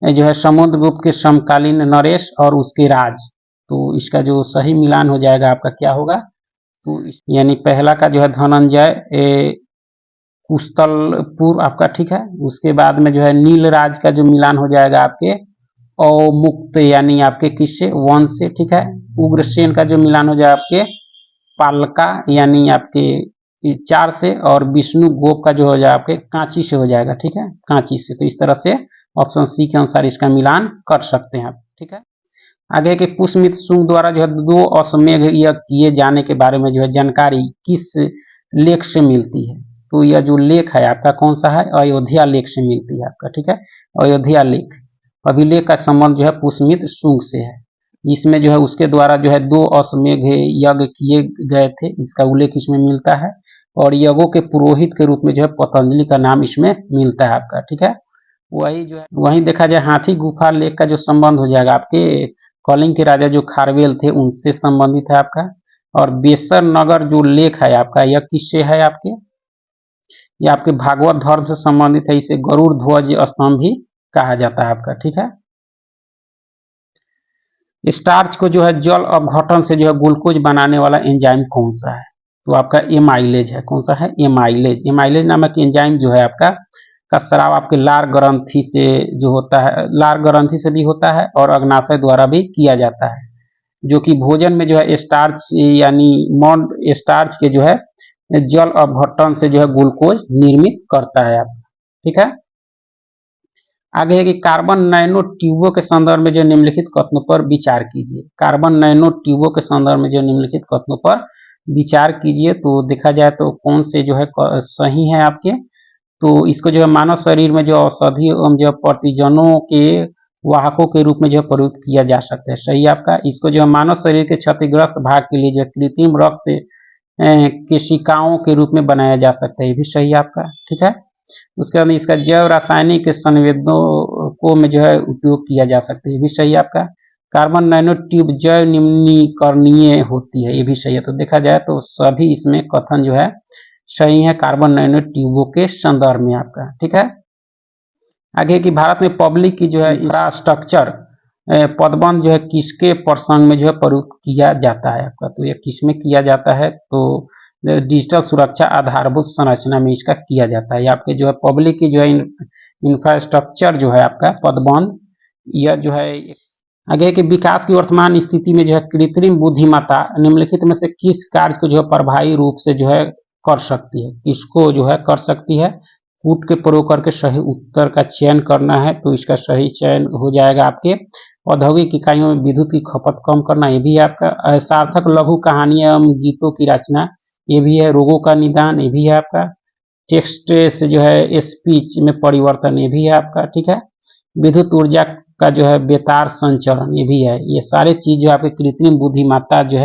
जो है समुद्रगुप्त के समकालीन नरेश और उसके राज। तो इसका जो सही मिलान हो जाएगा आपका क्या होगा? तो यानी पहला का जो है धनंजय कुस्तलपुर आपका। ठीक है, उसके बाद में जो है नीलराज का जो मिलान हो जाएगा आपके अवमुक्त यानी आपके किससे? वन से। ठीक है, उग्रसेन का जो मिलान हो जाए आपके पालका यानी आपके 4 से, और विष्णु गोप का जो हो जाए आपके कांची से हो जाएगा। ठीक है, कांची से। तो इस तरह से ऑप्शन सी के अनुसार इसका मिलान कर सकते हैं आप। ठीक है, आगे के पुष्यमित्र शुंग द्वारा जो है 2 अश्वमेध यज्ञ किए जाने के बारे में जो है जानकारी किस लेख से मिलती है? तो यह जो लेख है आपका कौन सा है? अयोध्या लेख से मिलती है आपका। ठीक है, अयोध्या लेख अभिलेख का संबंध जो है पुष्यमित्र शुंग से है। इसमें जो है उसके द्वारा जो है 2 अश्वमेध यज्ञ किए गए थे, इसका उल्लेख इसमें मिलता है। और यज्ञों के पुरोहित के रूप में जो है पतंजलि का नाम इसमें मिलता है आपका। ठीक है, वही जो है वहीं देखा जाए हाथी गुफा लेख का जो संबंध हो जाएगा आपके कलिंग के राजा जो खारवेल थे उनसे संबंधित है आपका। और बेसर नगर जो लेख है आपका यह किससे है आपके? ये आपके भागवत धर्म से संबंधित है। इसे गरुड़ ध्वज स्तंभ भी कहा जाता है आपका। ठीक है, स्टार्च को जो है जल अपघटन से जो है ग्लूकोज बनाने वाला एंजाइम कौन सा है? तो आपका एमाइलेज है। कौन सा है? एमाइलेज। एमाइलेज नामक एंजाइम जो है आपका का स्राव आपके लार ग्रंथि से जो होता है, लार ग्रंथि से भी होता है और अग्नाशय द्वारा भी किया जाता है, जो कि भोजन में जो है स्टार्च यानी मॉन्ड स्टार्च के जो है जल अपघटन से जो है ग्लूकोज निर्मित करता है आप। ठीक है, आगे है कि कार्बन नैनो ट्यूबों के संदर्भ में जो निम्नलिखित कथनों पर विचार कीजिए। कार्बन नैनो ट्यूबों के संदर्भ में जो निम्नलिखित कथनों पर विचार कीजिए। तो देखा जाए तो कौन से जो है सही है आपके? तो इसको जो है मानव शरीर में जो औषधि एवं जो प्रतिजनों के वाहकों के रूप में जो प्रयुक्त किया जा सकता है, सही आपका। इसको जो है मानव शरीर के क्षतिग्रस्त भाग के लिए जो कृत्रिम रक्त केशिकाओं के रूप में बनाया जा सकता है, ये भी सही आपका। ठीक है, उसके बाद इसका जैव रासायनिक संवेदों को में जो है उपयोग किया जा सकता है, ये भी सही आपका। कार्बन नैनो ट्यूब जैव निम्नीकरणीय होती है, ये भी सही है। तो देखा जाए तो सभी इसमें कथन जो है सही है कार्बन नैनो ट्यूबों के संदर्भ में आपका। ठीक है, आगे की भारत में पब्लिक की जो है इंफ्रास्ट्रक्चर पदबंध जो है किसके प्रसंग में जो है प्रयुक्त किया जाता है आपका? तो यह किसमें किया जाता है? तो डिजिटल सुरक्षा आधारभूत संरचना में इसका किया जाता है। आपके जो है पब्लिक की जो है इंफ्रास्ट्रक्चर जो है आपका पदबंध, यह जो है आगे के विकास की वर्तमान स्थिति में जो है कृत्रिम बुद्धिमत्ता निम्नलिखित में से किस कार्य को जो है प्रभावी रूप से जो है कर सकती है? किसको जो है कर सकती है? कूट के प्रयोग करके सही उत्तर का चयन करना है। तो इसका सही चयन हो जाएगा आपके औद्योगिक इकाइयों में विद्युत की खपत कम करना, ये भी है आपका। सार्थक लघु कहानियां एवं गीतों की रचना, ये भी है। रोगों का निदान, ये भी है आपका। टेक्स्ट से जो है स्पीच में परिवर्तन, ये भी है आपका। ठीक है, विद्युत ऊर्जा का जो है बेतार संचरण, ये भी है। ये सारे चीज जो आपके कृत्रिम बुद्धिमत्ता जो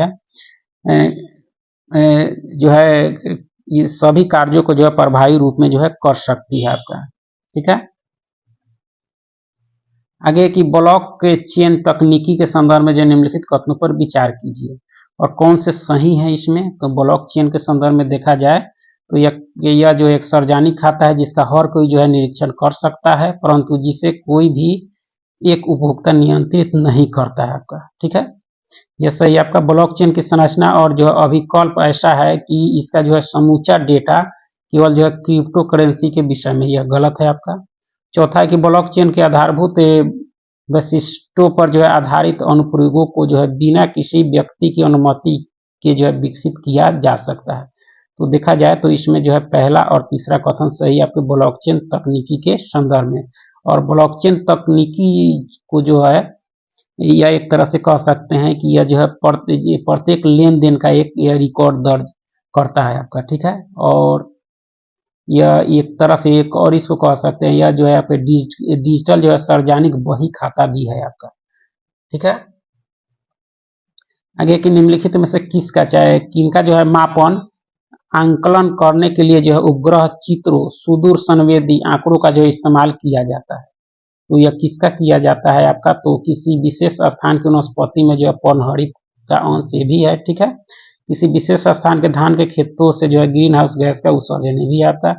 है ये सभी कार्यों को जो है प्रभावी रूप में जो है कर सकती है आपका। ठीक है, आगे की ब्लॉक चेन तकनीकी के संदर्भ में जो निम्नलिखित कथनों पर विचार कीजिए और कौन से सही है इसमें? तो ब्लॉक चेन के संदर्भ में देखा जाए तो यह जो एक सार्वजनिक खाता है जिसका हर कोई जो है निरीक्षण कर सकता है, परंतु जिसे कोई भी एक उपभोक्ता नियंत्रित नहीं करता है आपका। ठीक है, यह सही आपका। ब्लॉकचेन की संरचना और जो अभिकल्प ऐसा है कि इसका जो है समूचा डेटा केवल जो है क्रिप्टो करेंसी के विषय में, यह गलत है आपका। चौथा है कि ब्लॉकचेन के आधारभूत वैशिष्टों पर जो है आधारित अनुप्रयोगों को जो है बिना किसी व्यक्ति की अनुमति के जो है विकसित किया जा सकता है। तो देखा जाए तो इसमें जो है पहला और तीसरा कथन सही आपके ब्लॉकचेन तकनीकी के संदर्भ में। और ब्लॉकचेन तकनीकी को जो है या एक तरह से कह सकते हैं कि यह जो है प्रत्येक लेन देन का एक यह रिकॉर्ड दर्ज करता है आपका। ठीक है, और यह एक तरह से एक और इसको कह सकते हैं, यह जो है आपके डिजिटल जो है सार्वजनिक बही खाता भी है आपका। ठीक है, आगे की निम्नलिखित में से किसका चाहे किनका जो है मापन आंकलन करने के लिए जो है उपग्रह चित्रों सुदूर संवेदी आंकड़ों का जो इस्तेमाल किया जाता है। तो यह किसका किया जाता है आपका, तो किसी विशेष स्थान के वनस्पति में जो है पर्णहरित का अंश ये भी है। ठीक है, किसी विशेष स्थान के धान के खेतों से जो है ग्रीन हाउस गैस का उत्सर्जन ये भी आता है।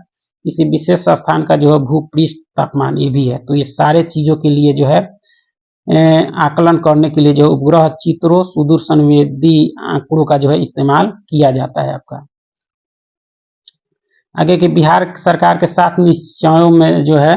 किसी विशेष स्थान का जो है भूपृष्ठ तापमान ये भी है। तो ये सारे चीजों के लिए जो है आकलन करने के लिए जो उपग्रह चित्रों सुदूर संवेदी आंकड़ों का जो है इस्तेमाल किया जाता है आपका। आगे के बिहार सरकार के 7 निश्चयों में जो है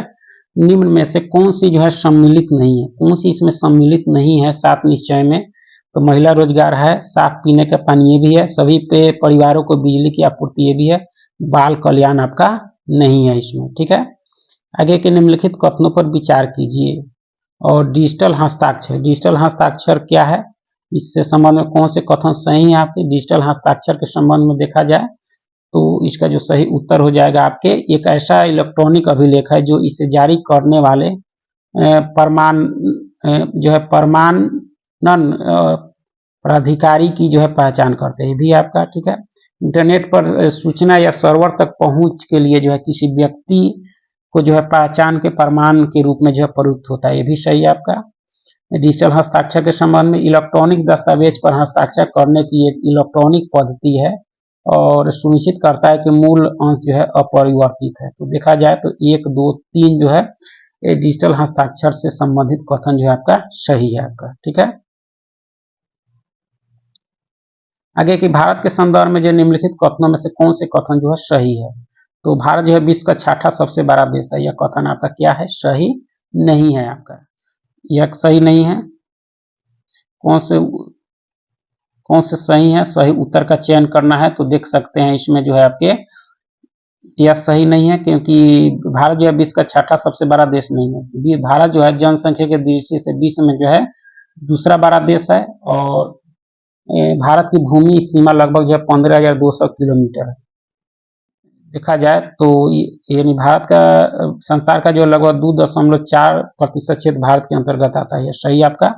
निम्न में से कौन सी जो है सम्मिलित नहीं है, कौन सी इसमें सम्मिलित नहीं है 7 निश्चय में, तो महिला रोजगार है, साफ पीने का पानी ये भी है, सभी पे परिवारों को बिजली की आपूर्ति ये भी है, बाल कल्याण आपका नहीं है इसमें। ठीक है, आगे के निम्नलिखित कथनों पर विचार कीजिए। और डिजिटल हस्ताक्षर क्या है, इससे संबंध में कौन से कथन सही है आपके। डिजिटल हस्ताक्षर के संबंध में देखा जाए तो इसका जो सही उत्तर हो जाएगा आपके एक ऐसा इलेक्ट्रॉनिक अभिलेख है जो इसे जारी करने वाले प्रमाणन प्राधिकारी की जो है पहचान करते हैं, भी आपका। ठीक है, इंटरनेट पर सूचना या सर्वर तक पहुंच के लिए जो है किसी व्यक्ति को जो है पहचान के प्रमाण के रूप में जो है प्रयुक्त होता है, ये भी सही है आपका। डिजिटल हस्ताक्षर के संबंध में इलेक्ट्रॉनिक दस्तावेज पर हस्ताक्षर करने की एक इलेक्ट्रॉनिक पद्धति है और सुनिश्चित करता है कि मूल अंश जो है अपरिवर्तित है। तो देखा जाए तो 1, 2, 3 जो है ये डिजिटल हस्ताक्षर से संबंधित कथन जो है आपका सही है आपका। ठीक है, आगे कि भारत के संदर्भ में जो निम्नलिखित कथनों में से कौन से कथन जो है सही है, तो भारत जो है विश्व का 6ठा सबसे बड़ा देश है, यह कथन आपका क्या है, सही नहीं है आपका, यह सही नहीं है। कौन से सही है, सही उत्तर का चयन करना है तो देख सकते हैं इसमें जो है आपके यह सही नहीं है, क्योंकि भारत जो है विश्व का 6ठा सबसे बड़ा देश नहीं है। भारत जो है जनसंख्या के दृष्टि से विश्व में जो है दूसरा बड़ा देश है और भारत की भूमि सीमा लगभग जो है 15,200 किलोमीटर है। देखा जाए तो यानी भारत का संसार का जो लगभग 2.4% क्षेत्र भारत के अंतर्गत आता है, यह सही आपका।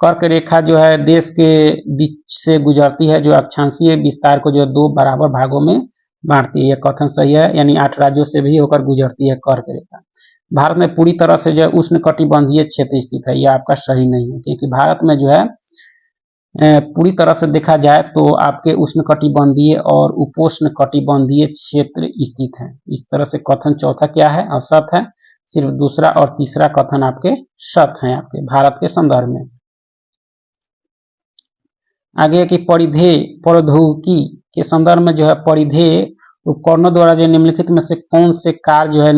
कर्क रेखा जो है देश के बीच से गुजरती है, जो अक्षांशीय विस्तार को जो 2 बराबर भागों में बांटती है, यह कथन सही है, यानी 8 राज्यों से भी होकर गुजरती है कर्क रेखा। भारत में पूरी तरह से जो है उष्णकटिबंधीय क्षेत्र स्थित है, यह आपका सही नहीं है, क्योंकि भारत में जो है पूरी तरह से देखा जाए तो आपके उष्णकटिबंधीय और उपोष्णकटिबंधीय क्षेत्र स्थित हैं। इस तरह से कथन चौथा क्या है, असत है। सिर्फ दूसरा और तीसरा कथन आपके सत हैं आपके भारत के संदर्भ में। आगे की परिधेय प्रौद्योगिकी के संदर्भ में जो है परिधेय उपकरणों द्वारा जो निम्नलिखित में से कौन से कार्य जो है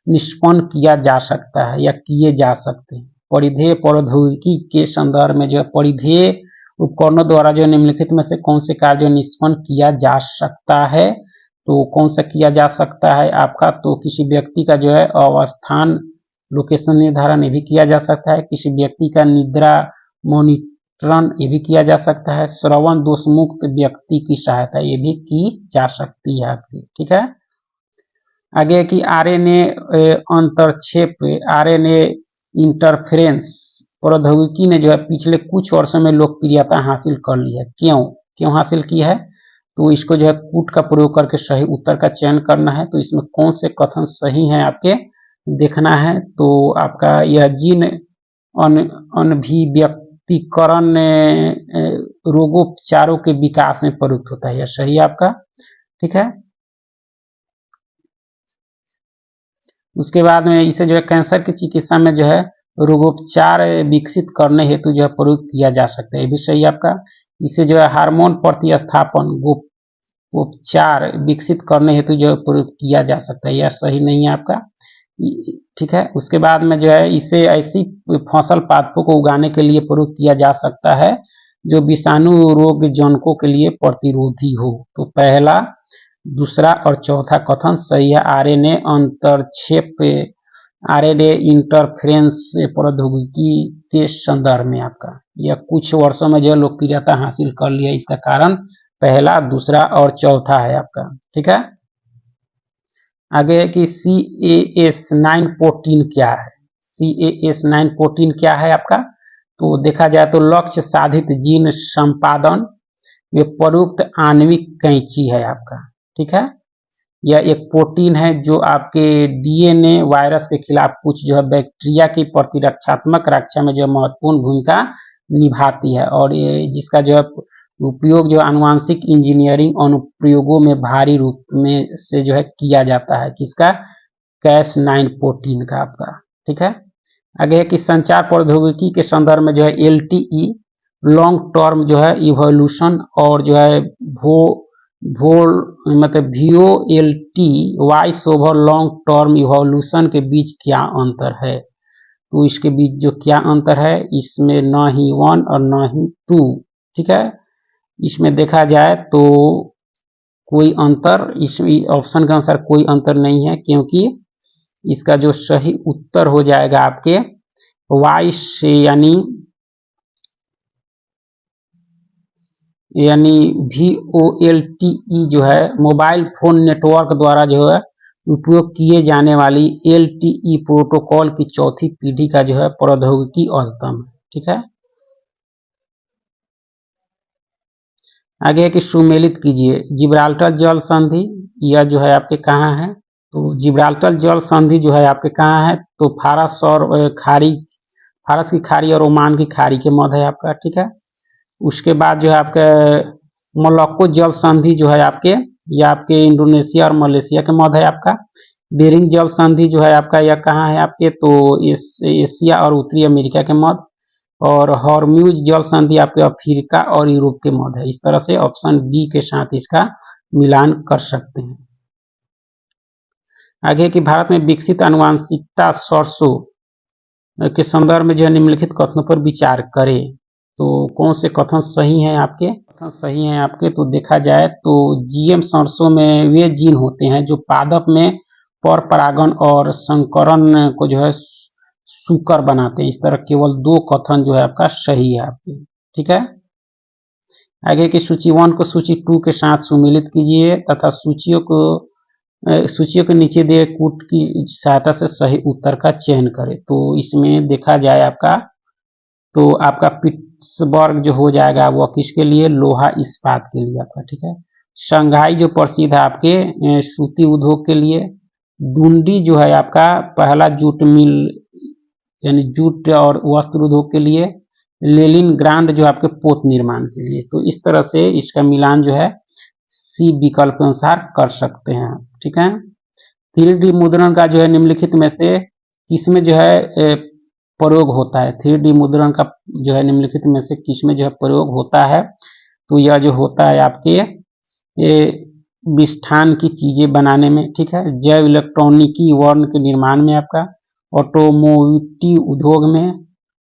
निष्पन्न किया जा सकता है या किए जा सकते हैं। परिधेय प्रौद्योगिकी के संदर्भ में जो है परिधेय उपकरणों द्वारा जो निम्नलिखित में से कौन से कार्य निष्पन्न किया जा सकता है, तो कौन सा किया जा सकता है आपका, तो किसी व्यक्ति का जो है अवस्थान लोकेशन निर्धारण ये भी किया जा सकता है, किसी व्यक्ति का निद्रा मॉनिटरण ये भी किया जा सकता है, श्रवण दोष मुक्त व्यक्ति की सहायता ये भी की जा सकती है आपकी। ठीक है, आगे की आरएनए अंतरक्षेप आरएनए इंटरफेरेंस प्रौद्योगिकी ने जो है पिछले कुछ वर्षों में लोकप्रियता हासिल कर ली है। क्यों हासिल की है, तो इसको जो है कूट का प्रयोग करके सही उत्तर का चयन करना है। तो इसमें कौन से कथन सही हैं आपके देखना है, तो आपका यह जीन अनभिव्यक्तिकरण रोगोपचारों के विकास में प्रयुक्त होता है, यह सही आपका। ठीक है, उसके बाद में इसे जो है कैंसर की चिकित्सा में जो है रोगोपचार विकसित करने हेतु जो है प्रयोग किया जा सकता है, ये भी सही है आपका। इसे जो है हार्मोन प्रतिस्थापन उपचार विकसित करने हेतु जो है प्रयोग किया जा सकता है, यह सही नहीं है आपका। ठीक है, उसके बाद में जो है इसे ऐसी फसल पादपों को उगाने के लिए प्रयोग किया जा सकता है जो विषाणु रोग जनकों के लिए प्रतिरोधी हो। तो पहला, दूसरा और चौथा कथन सही है। आरएनए अंतरक्षेप, आरएनए इंटरफेरेंस प्रौद्योगिकी के संदर्भ में आपका यह कुछ वर्षों में जो लोकप्रियता हासिल कर लिया, इसका कारण पहला, दूसरा और चौथा है आपका। ठीक है, आगे है कि CAS 914 क्या है। CAS 914 क्या है आपका, तो देखा जाए तो लक्ष्य साधित जीन संपादन ये प्रयुक्त आणविक कैंची है आपका। ठीक है, यह एक प्रोटीन है जो आपके DNA वायरस के खिलाफ कुछ जो है बैक्टीरिया की प्रतिरक्षात्मक रक्षा में जो महत्वपूर्ण भूमिका निभाती है, और ये जिसका जो है उपयोग जो आनुवांशिक इंजीनियरिंग अनुप्रयोगों में भारी रूप में से जो है किया जाता है, किसका, CAS 914 का आपका। ठीक है, आगे है कि संचार प्रौद्योगिकी के संदर्भ में जो है LTE लॉन्ग टर्म जो है इवोल्यूशन और जो है मतलब VoLT voice over long term evolution के बीच क्या अंतर है, तो इसके बीच जो क्या अंतर है, इसमें न ही 1 और न ही 2। ठीक है, इसमें देखा जाए तो कोई अंतर, इस ऑप्शन के अनुसार कोई अंतर नहीं है, क्योंकि इसका जो सही उत्तर हो जाएगा आपके वॉइस यानी VoLTE जो है मोबाइल फोन नेटवर्क द्वारा जो है उपयोग किए जाने वाली LTE प्रोटोकॉल की चौथी पीढ़ी का जो है प्रौद्योगिकी अद्यतन। ठीक है, आगे है कि सुमेलित कीजिए। जिब्राल्टर जल संधि यह जो है आपके कहाँ है, तो जिब्राल्टर जल संधि जो है आपके कहाँ है, तो फारस की खाड़ी और ओमान की खाड़ी के मध्य है आपका। ठीक है, उसके बाद जो है आपका मोलक्को जल संधि जो है आपके, यह आपके इंडोनेशिया और मलेशिया के मध्य है आपका। बेरिंग जल संधि जो है आपका यह कहाँ है आपके, तो एशिया और उत्तरी अमेरिका के मध्य। और हॉर्म्यूज जल संधि आपके अफ्रीका और यूरोप के मध्य है। इस तरह से ऑप्शन बी के साथ इसका मिलान कर सकते हैं। आगे कि भारत में विकसित आनुवांशिकता सरसों के संदर्भ में जो निम्नलिखित कथनों पर विचार करें, तो कौन से कथन सही हैं आपके, कथन सही हैं आपके, तो देखा जाए तो GM सरसों में वे जीन होते हैं जो पादप में पर परागण और संकरण को जो है सुकर बनाते हैं। इस तरह केवल 2 कथन जो है आपका सही है आपके। ठीक है, आगे की सूची 1 को सूची 2 के साथ सुमेलित कीजिए तथा सूचियों के नीचे दिए कूट की सहायता से सही उत्तर का चयन करें। तो इसमें देखा जाए आपका, तो आपका पिट्सबर्ग जो हो जाएगा वो किसके लिए, लोहा इस्पात के लिए आपका। ठीक है, शंघाई जो प्रसिद्ध है आपके सूती उद्योग के लिए। दुंडी जो है आपका पहला जूट मिल यानी जूट और वस्त्र उद्योग के लिए। लेनिनग्राड जो आपके पोत निर्माण के लिए। तो इस तरह से इसका मिलान जो है सी विकल्प के अनुसार कर सकते हैं। ठीक है, 3D मुद्रण का जो है निम्नलिखित में से किसमें जो है प्रयोग होता है, 3D मुद्रण का जो है निम्नलिखित में से किसमें जो है प्रयोग होता है, तो यह जो होता है आपके विष्ठान की चीजें बनाने में। ठीक है, जैव इलेक्ट्रॉनिकी वर्ण के निर्माण में आपका, ऑटोमोटिव उद्योग में,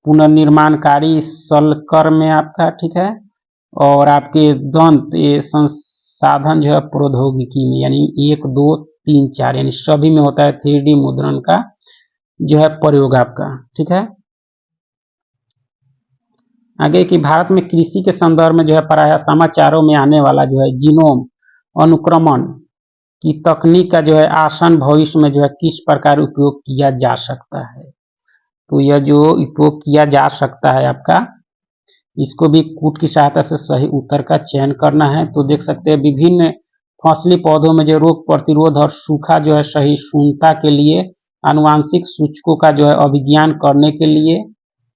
पुनर्निर्माणकारी शल्कर में आपका। ठीक है, और आपके दंत संसाधन जो है प्रौद्योगिकी में, यानी 1, 2, 3, 4 यानी सभी में होता है 3D मुद्रण का जो है प्रयोग आपका। ठीक है, आगे कि भारत में कृषि के संदर्भ में जो है प्रायः समाचारों में आने वाला जो है जीनोम अनुक्रमण की तकनीक का जो है आसान भविष्य में जो है किस प्रकार उपयोग किया जा सकता है, तो यह जो उपयोग किया जा सकता है आपका, इसको भी कूट की सहायता से सही उत्तर का चयन करना है। तो देख सकते हैं विभिन्न फसली पौधों में जो रोग प्रतिरोध और सूखा जो है सहिष्णुता के लिए आनुवांशिक सूचकों का जो है अभिज्ञान करने के लिए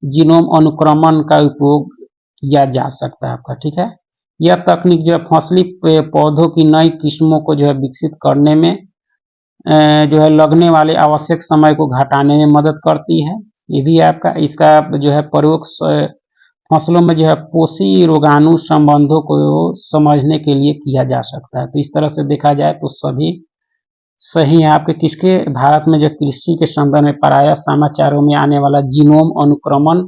जीनोम अनुक्रमण का उपयोग किया जा सकता है आपका। ठीक है, यह तकनीक जो है फसली पौधों की नई किस्मों को जो है विकसित करने में जो है लगने वाले आवश्यक समय को घटाने में मदद करती है। ये भी आपका इसका जो है प्रयोग फसलों में जो है पोषी रोगाणु संबंधों को समझने के लिए किया जा सकता है। तो इस तरह से देखा जाए तो सभी सही है आपके किसके भारत में जो कृषि के संदर्भ में प्रायः समाचारों में आने वाला जीनोम अनुक्रमण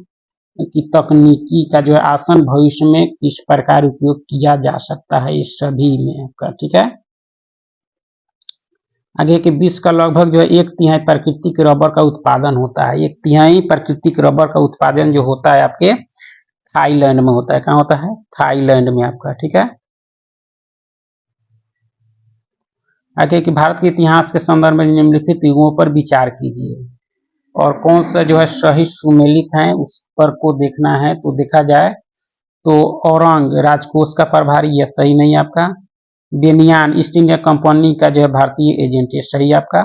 की तकनीकी का जो है आसन भविष्य में किस प्रकार उपयोग किया जा सकता है, इस सभी में आपका ठीक है। आगे के विश्व का लगभग जो है 1/3 प्राकृतिक रबर का उत्पादन होता है। 1/3 प्राकृतिक रबर का उत्पादन जो होता है आपके थाईलैंड में होता है। कहाँ होता है? थाईलैंड में आपका ठीक है। आगे कि भारत के इतिहास के संदर्भ में निम्नलिखित युगों पर विचार कीजिए और कौन सा जो है सही सुमेलित है उस पर को देखना है। तो देखा जाए तो औरंग राजकोष का प्रभारी, यह सही नहीं आपका। बेनियान ईस्ट इंडिया कंपनी का जो है भारतीय एजेंट, ये सही आपका।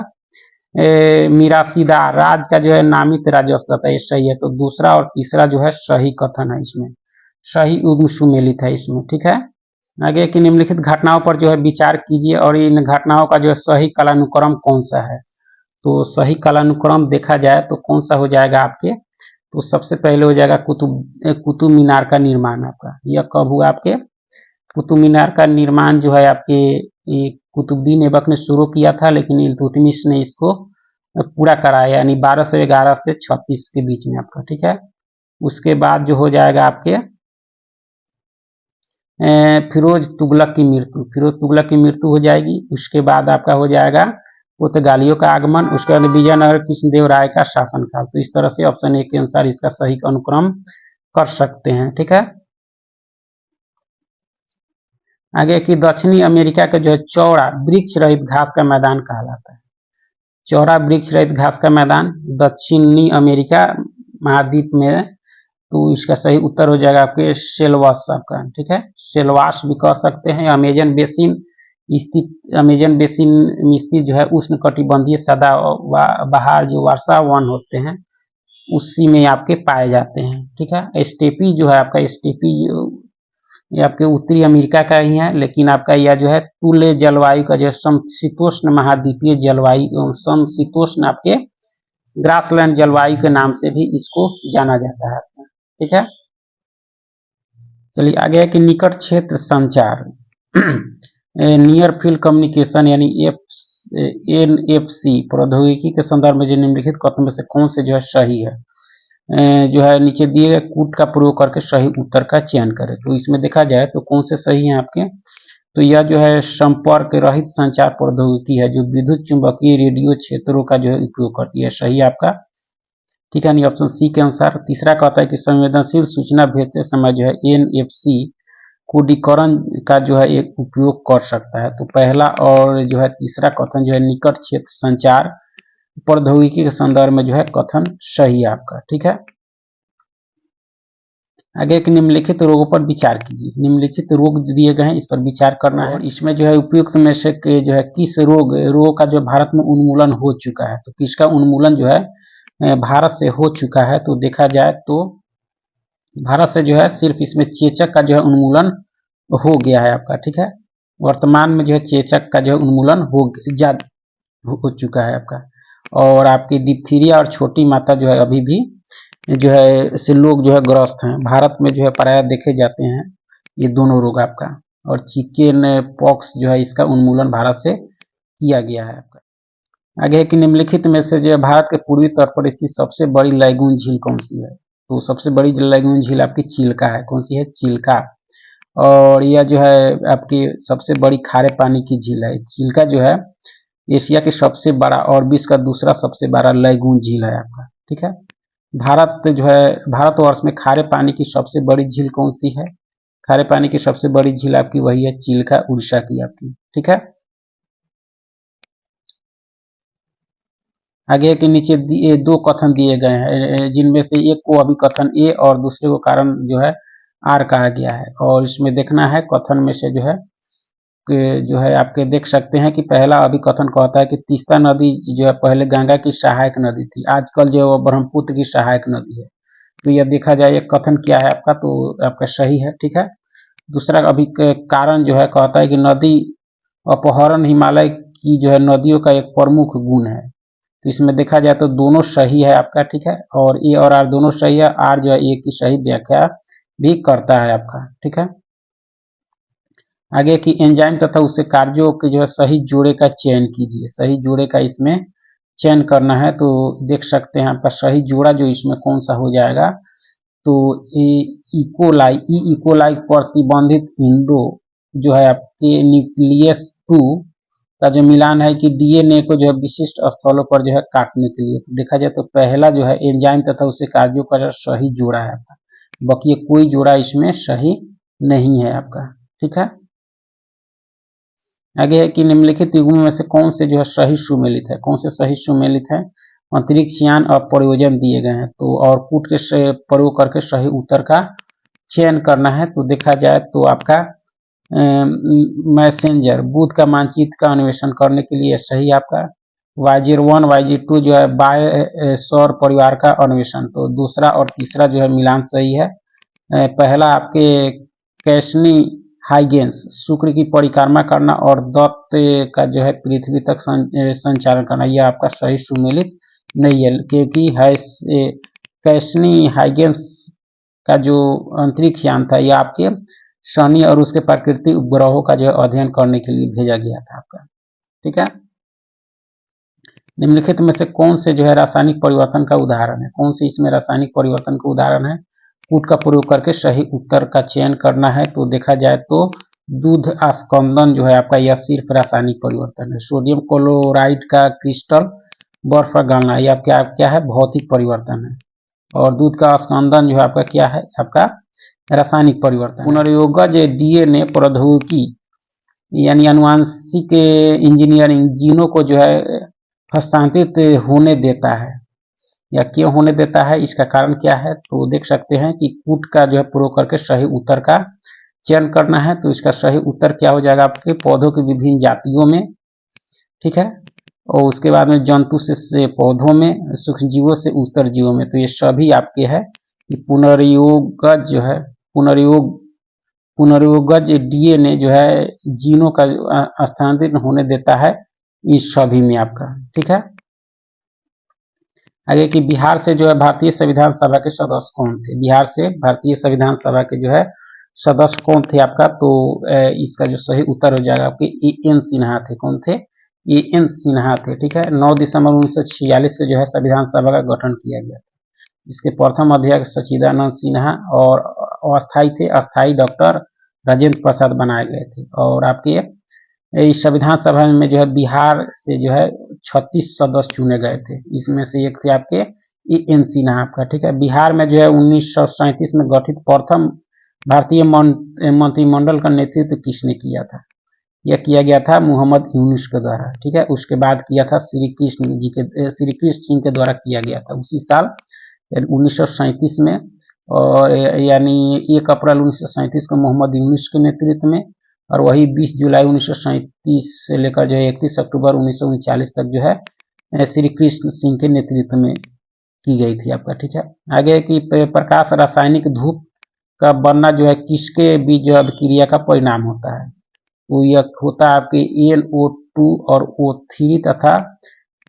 मिरासीदार राज का जो है नामित राजस्व था, ये सही है। तो दूसरा और तीसरा जो है सही कथन है, इसमें सही युग्म सुमेलित है इसमें ठीक है। आगे की निम्नलिखित घटनाओं पर जो है विचार कीजिए और इन घटनाओं का जो है सही कालानुक्रम कौन सा है। तो सही कालानुक्रम देखा जाए तो कौन सा हो जाएगा आपके, तो सबसे पहले हो जाएगा कुतुब मीनार का निर्माण आपका। यह कब हुआ आपके? कुतुब मीनार का निर्माण जो है आपके कुतुबुद्दीन ऐबक ने शुरू किया था, लेकिन इल्तुतमिश ने इसको पूरा कराया, यानी 1211 से 36 के बीच में आपका ठीक है। उसके बाद जो हो जाएगा आपके फिरोज तुगलक की मृत्यु हो जाएगी। उसके बाद आपका हो जाएगा पुर्तगालियों का आगमन। उसके बाद विजयनगर कृष्णदेव राय का शासनकाल। तो इस तरह से ऑप्शन ए के अनुसार इसका सही अनुक्रम कर सकते हैं ठीक है। आगे की दक्षिणी अमेरिका का जो है चौड़ा वृक्ष रहित घास का मैदान कहलाता है। चौड़ा वृक्ष रहित घास का मैदान दक्षिणी अमेरिका महाद्वीप में, तो इसका सही उत्तर हो जाएगा आपके सेल्वास आपका ठीक है। सेल्वास भी कह सकते हैं। अमेजन बेसिन में स्थित जो है उष्ण कटिबंधीय सदाबहार जो वर्षा वन होते हैं उसी में आपके पाए जाते हैं ठीक है। स्टेपी जो है आपका ये आपके उत्तरी अमेरिका का ही है, लेकिन आपका यह जो है तुल्य जलवायु का जो है समशीतोष्ण महाद्वीपीय जलवायु समशीतोष्ण आपके ग्रासलैंड जलवायु के नाम से भी इसको जाना जाता है ठीक है। चलिए आगे है कि निकट क्षेत्र संचार नियर फील्ड कम्युनिकेशन यानी NFC प्रौद्योगिकी के संदर्भ में जो निम्नलिखित कथन में से कौन से जो है सही है। जो है नीचे दिए गए कूट का प्रयोग करके सही उत्तर का चयन करें। तो इसमें देखा जाए तो कौन से सही है आपके, तो यह जो है संपर्क रहित संचार प्रौद्योगिकी है जो विद्युत चुंबकीय रेडियो क्षेत्रों का जो है उपयोग करती है, सही आपका ठीक है। ऑप्शन सी के अनुसार। तीसरा कहता है कि संवेदनशील सूचना भेजते समय जो है NFC कोडीकरण का जो है एक उपयोग कर सकता है। तो पहला और जो है तीसरा कथन जो है निकट क्षेत्र संचार प्रौद्योगिकी के संदर्भ में जो है कथन सही है आपका ठीक है। आगे एक निम्नलिखित रोगों पर विचार कीजिए। निम्नलिखित रोग दिए गए हैं, इस पर विचार करना है। इसमें जो है उपयुक्त में से जो है किस रोग का जो भारत में उन्मूलन हो चुका है। तो किसका उन्मूलन जो है भारत से हो चुका है। तो देखा जाए तो भारत से जो है सिर्फ इसमें चेचक का जो है उन्मूलन हो गया है आपका ठीक है। वर्तमान में जो है चेचक का जो है उन्मूलन हो चुका है आपका। और आपकी डिप्थीरिया और छोटी माता जो है अभी भी जो है से लोग जो है ग्रस्त हैं। भारत में जो है प्रायः देखे जाते हैं ये दोनों रोग आपका। और चिकन पॉक्स जो है इसका उन्मूलन भारत से किया गया है आपका। आगे है कि निम्नलिखित में से जो है भारत के पूर्वी तट पर स्थित सबसे बड़ी लैगून झील कौन सी है। तो सबसे बड़ी लैगून झील आपकी चिल्का है। कौन सी है? चिल्का। और यह जो है आपकी सबसे बड़ी खारे पानी की झील है। चिल्का जो है एशिया के सबसे बड़ा और विश्व का दूसरा सबसे बड़ा लैगून झील है आपका ठीक है। भारतवर्ष में खारे पानी की सबसे बड़ी झील कौन सी है? खारे पानी की सबसे बड़ी झील आपकी वही है चिल्का, उड़ीसा की आपकी ठीक है। आगे के नीचे दो कथन दिए गए हैं जिनमें से एक को अभी कथन ए और दूसरे को कारण जो है आर कहा गया है। और इसमें देखना है कथन में से जो है आपके देख सकते हैं कि पहला अभिकथन कहता है कि तीस्ता नदी जो है पहले गंगा की सहायक नदी थी, आजकल जो ब्रह्मपुत्र की सहायक नदी है। तो यह देखा जाए ये कथन क्या है आपका, तो आपका सही है ठीक है। दूसरा अभी कारण जो है कहता है कि नदी अपहरण हिमालय की जो है नदियों का एक प्रमुख गुण है। तो इसमें देखा जाए तो दोनों सही है आपका, ठीक है, और ए और आर दोनों सही है। आर जो है ए की सही व्याख्या भी करता है आपका, ठीक है। आगे की एंजाइम तथा उसके कार्यों के जो है सही जोड़े का चयन कीजिए। सही जोड़े का इसमें चयन करना है, तो देख सकते हैं आपका सही जोड़ा जो इसमें कौन सा हो जाएगा। तो इकोलाई इकोलाई प्रतिबंधित इंडो जो है आपके न्यूक्लियस 2 का जो मिलान है कि डीएनए को जो है विशिष्ट स्थलों पर जो है काटने के लिए। तो देखा जाए तो पहला जो है एंजाइम तथा उसके कार्यों का जो सही जोड़ा है आपका, बाकी कोई जोड़ा इसमें सही नहीं है आपका, ठीक है। आगे है कि निम्नलिखित युग्मों में से कौन से जो है सही सुमेलित है। कौन से सही सुमेलित है। अंतरिक्ष यान और प्रयोजन दिए गए हैं, तो और कूट के प्रयोग करके सही उत्तर का चयन करना है। तो देखा जाए तो आपका मैसेंजर बुध का मानचित्र का अन्वेषण करने के लिए सही आपका। YG1 YG2 जो है बाय सौर परिवार का अन्वेषण, तो दूसरा और तीसरा जो है मिलान सही है। पहला आपके कैसनी हाइगेंस शुक्र की परिक्रमा करना और दत्त का जो है पृथ्वी तक संचालन करना, यह आपका सही सुमेलित नहीं है, क्योंकि है कैसनी हाइगेंस का जो अंतरिक्ष यान था यह आपके शनि और उसके प्राकृतिक उपग्रहों का जो है अध्ययन करने के लिए भेजा गया था आपका, ठीक है। निम्नलिखित में से कौन से जो है रासायनिक परिवर्तन का उदाहरण है। कौन से इसमें रासायनिक परिवर्तन का उदाहरण है। कूट का प्रयोग करके सही उत्तर का चयन करना है। तो देखा जाए तो दूध आस्कंदन जो है आपका यह सिर्फ रासायनिक परिवर्तन है। सोडियम क्लोराइड का क्रिस्टल बर्फ का गलना यह क्या क्या है, भौतिक परिवर्तन है। और दूध का आस्कंदन जो है आपका क्या है, आपका रासायनिक परिवर्तन। पुनर्योगज डीएनए प्रौद्योगिकी यानी आनुवांशिक इंजीनियरिंग जीनों को जो है हस्तांतरित होने देता है या क्यों होने देता है, इसका कारण क्या है। तो देख सकते हैं कि कूट का जो है प्रयोग करके सही उत्तर का चयन करना है। तो इसका सही उत्तर क्या हो जाएगा, आपके पौधों की विभिन्न जातियों में, ठीक है, और उसके बाद में जंतु से पौधों में, सूक्ष्म जीवों से उत्तर जीवों में। तो ये सभी आपके है कि पुनर्योगज जो है पुनर्योगज डीएनए जो है जीनों का स्थानांतरित होने देता है इस सभी में आपका, ठीक है। आगे कि बिहार से जो है भारतीय संविधान सभा के सदस्य कौन थे। बिहार से भारतीय संविधान सभा के जो है सदस्य कौन थे आपका। तो इसका जो सही उत्तर हो जाएगा आपके एन सिन्हा थे। कौन थे, एन सिन्हा थे, ठीक है। 9 दिसंबर 1946 को जो है संविधान सभा का गठन किया गया। इसके प्रथम अध्यक्ष सच्चिदानंद सिन्हा और अस्थायी थे, अस्थायी डॉक्टर राजेंद्र प्रसाद बनाए गए थे। और आपके इस संविधान सभा में जो है बिहार से जो है 36 सदस्य चुने गए थे। इसमें से एक थे आपके एन सिन्हा आपका, ठीक है। बिहार में जो है 1937 में गठित प्रथम भारतीय मंत्रिमंडल का नेतृत्व किसने किया था। यह किया गया था मोहम्मद यूनुस के द्वारा, ठीक है। उसके बाद किया था श्री कृष्ण सिंह के द्वारा किया गया था उसी साल 1937 में। और यानी 1 अप्रैल 1937 को मोहम्मद यूनुस के नेतृत्व में, और वही 20 जुलाई 1937 से लेकर जो है 31 अक्टूबर 1939 तक जो है श्री कृष्ण सिंह के नेतृत्व में की गई थी आपका, ठीक है। आगे की प्रकाश रासायनिक धूप का बनना जो है किसके बीच जो अभिक्रिया का परिणाम होता है। तो यह होता है आपके NO2 और O3 तथा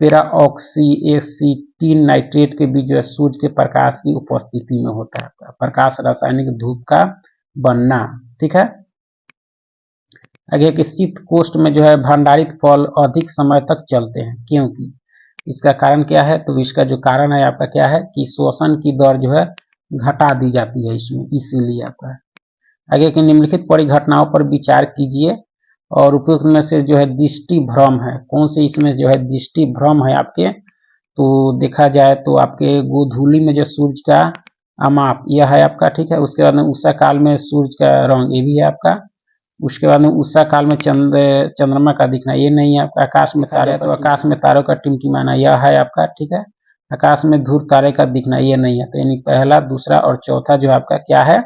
पेराऑक्सीएसिटिन नाइट्रेट के बीच जो है सूर्य के प्रकाश की उपस्थिति में होता है प्रकाश रासायनिक धूप का बनना, ठीक है। आगे कि शीत कोष्ठ में जो है भंडारित फल अधिक समय तक चलते हैं, क्योंकि इसका कारण क्या है। तो इसका जो कारण है आपका क्या है कि श्वसन की दर जो है घटा दी जाती है इसमें, इसीलिए आपका। आगे की निम्नलिखित परिघटनाओं पर विचार कीजिए और उपयुक्त में से जो है दृष्टि भ्रम है। कौन से इसमें जो है दृष्टि भ्रम है आपके। तो देखा जाए तो आपके गोधूली में जो सूर्य का अमाप यह है आपका, ठीक है। उसके बाद में उषा काल में सूर्य का रंग ये भी है आपका। उसके बाद में उषा काल में चंद्रमा का दिखना ये नहीं है आपका। आकाश में तारे, तो आकाश में तारों का टिमटिमाना यह है आपका, ठीक है। आकाश में ध्रुव तारे का दिखना ये नहीं है। तो यानी पहला, दूसरा और चौथा जो आपका क्या है,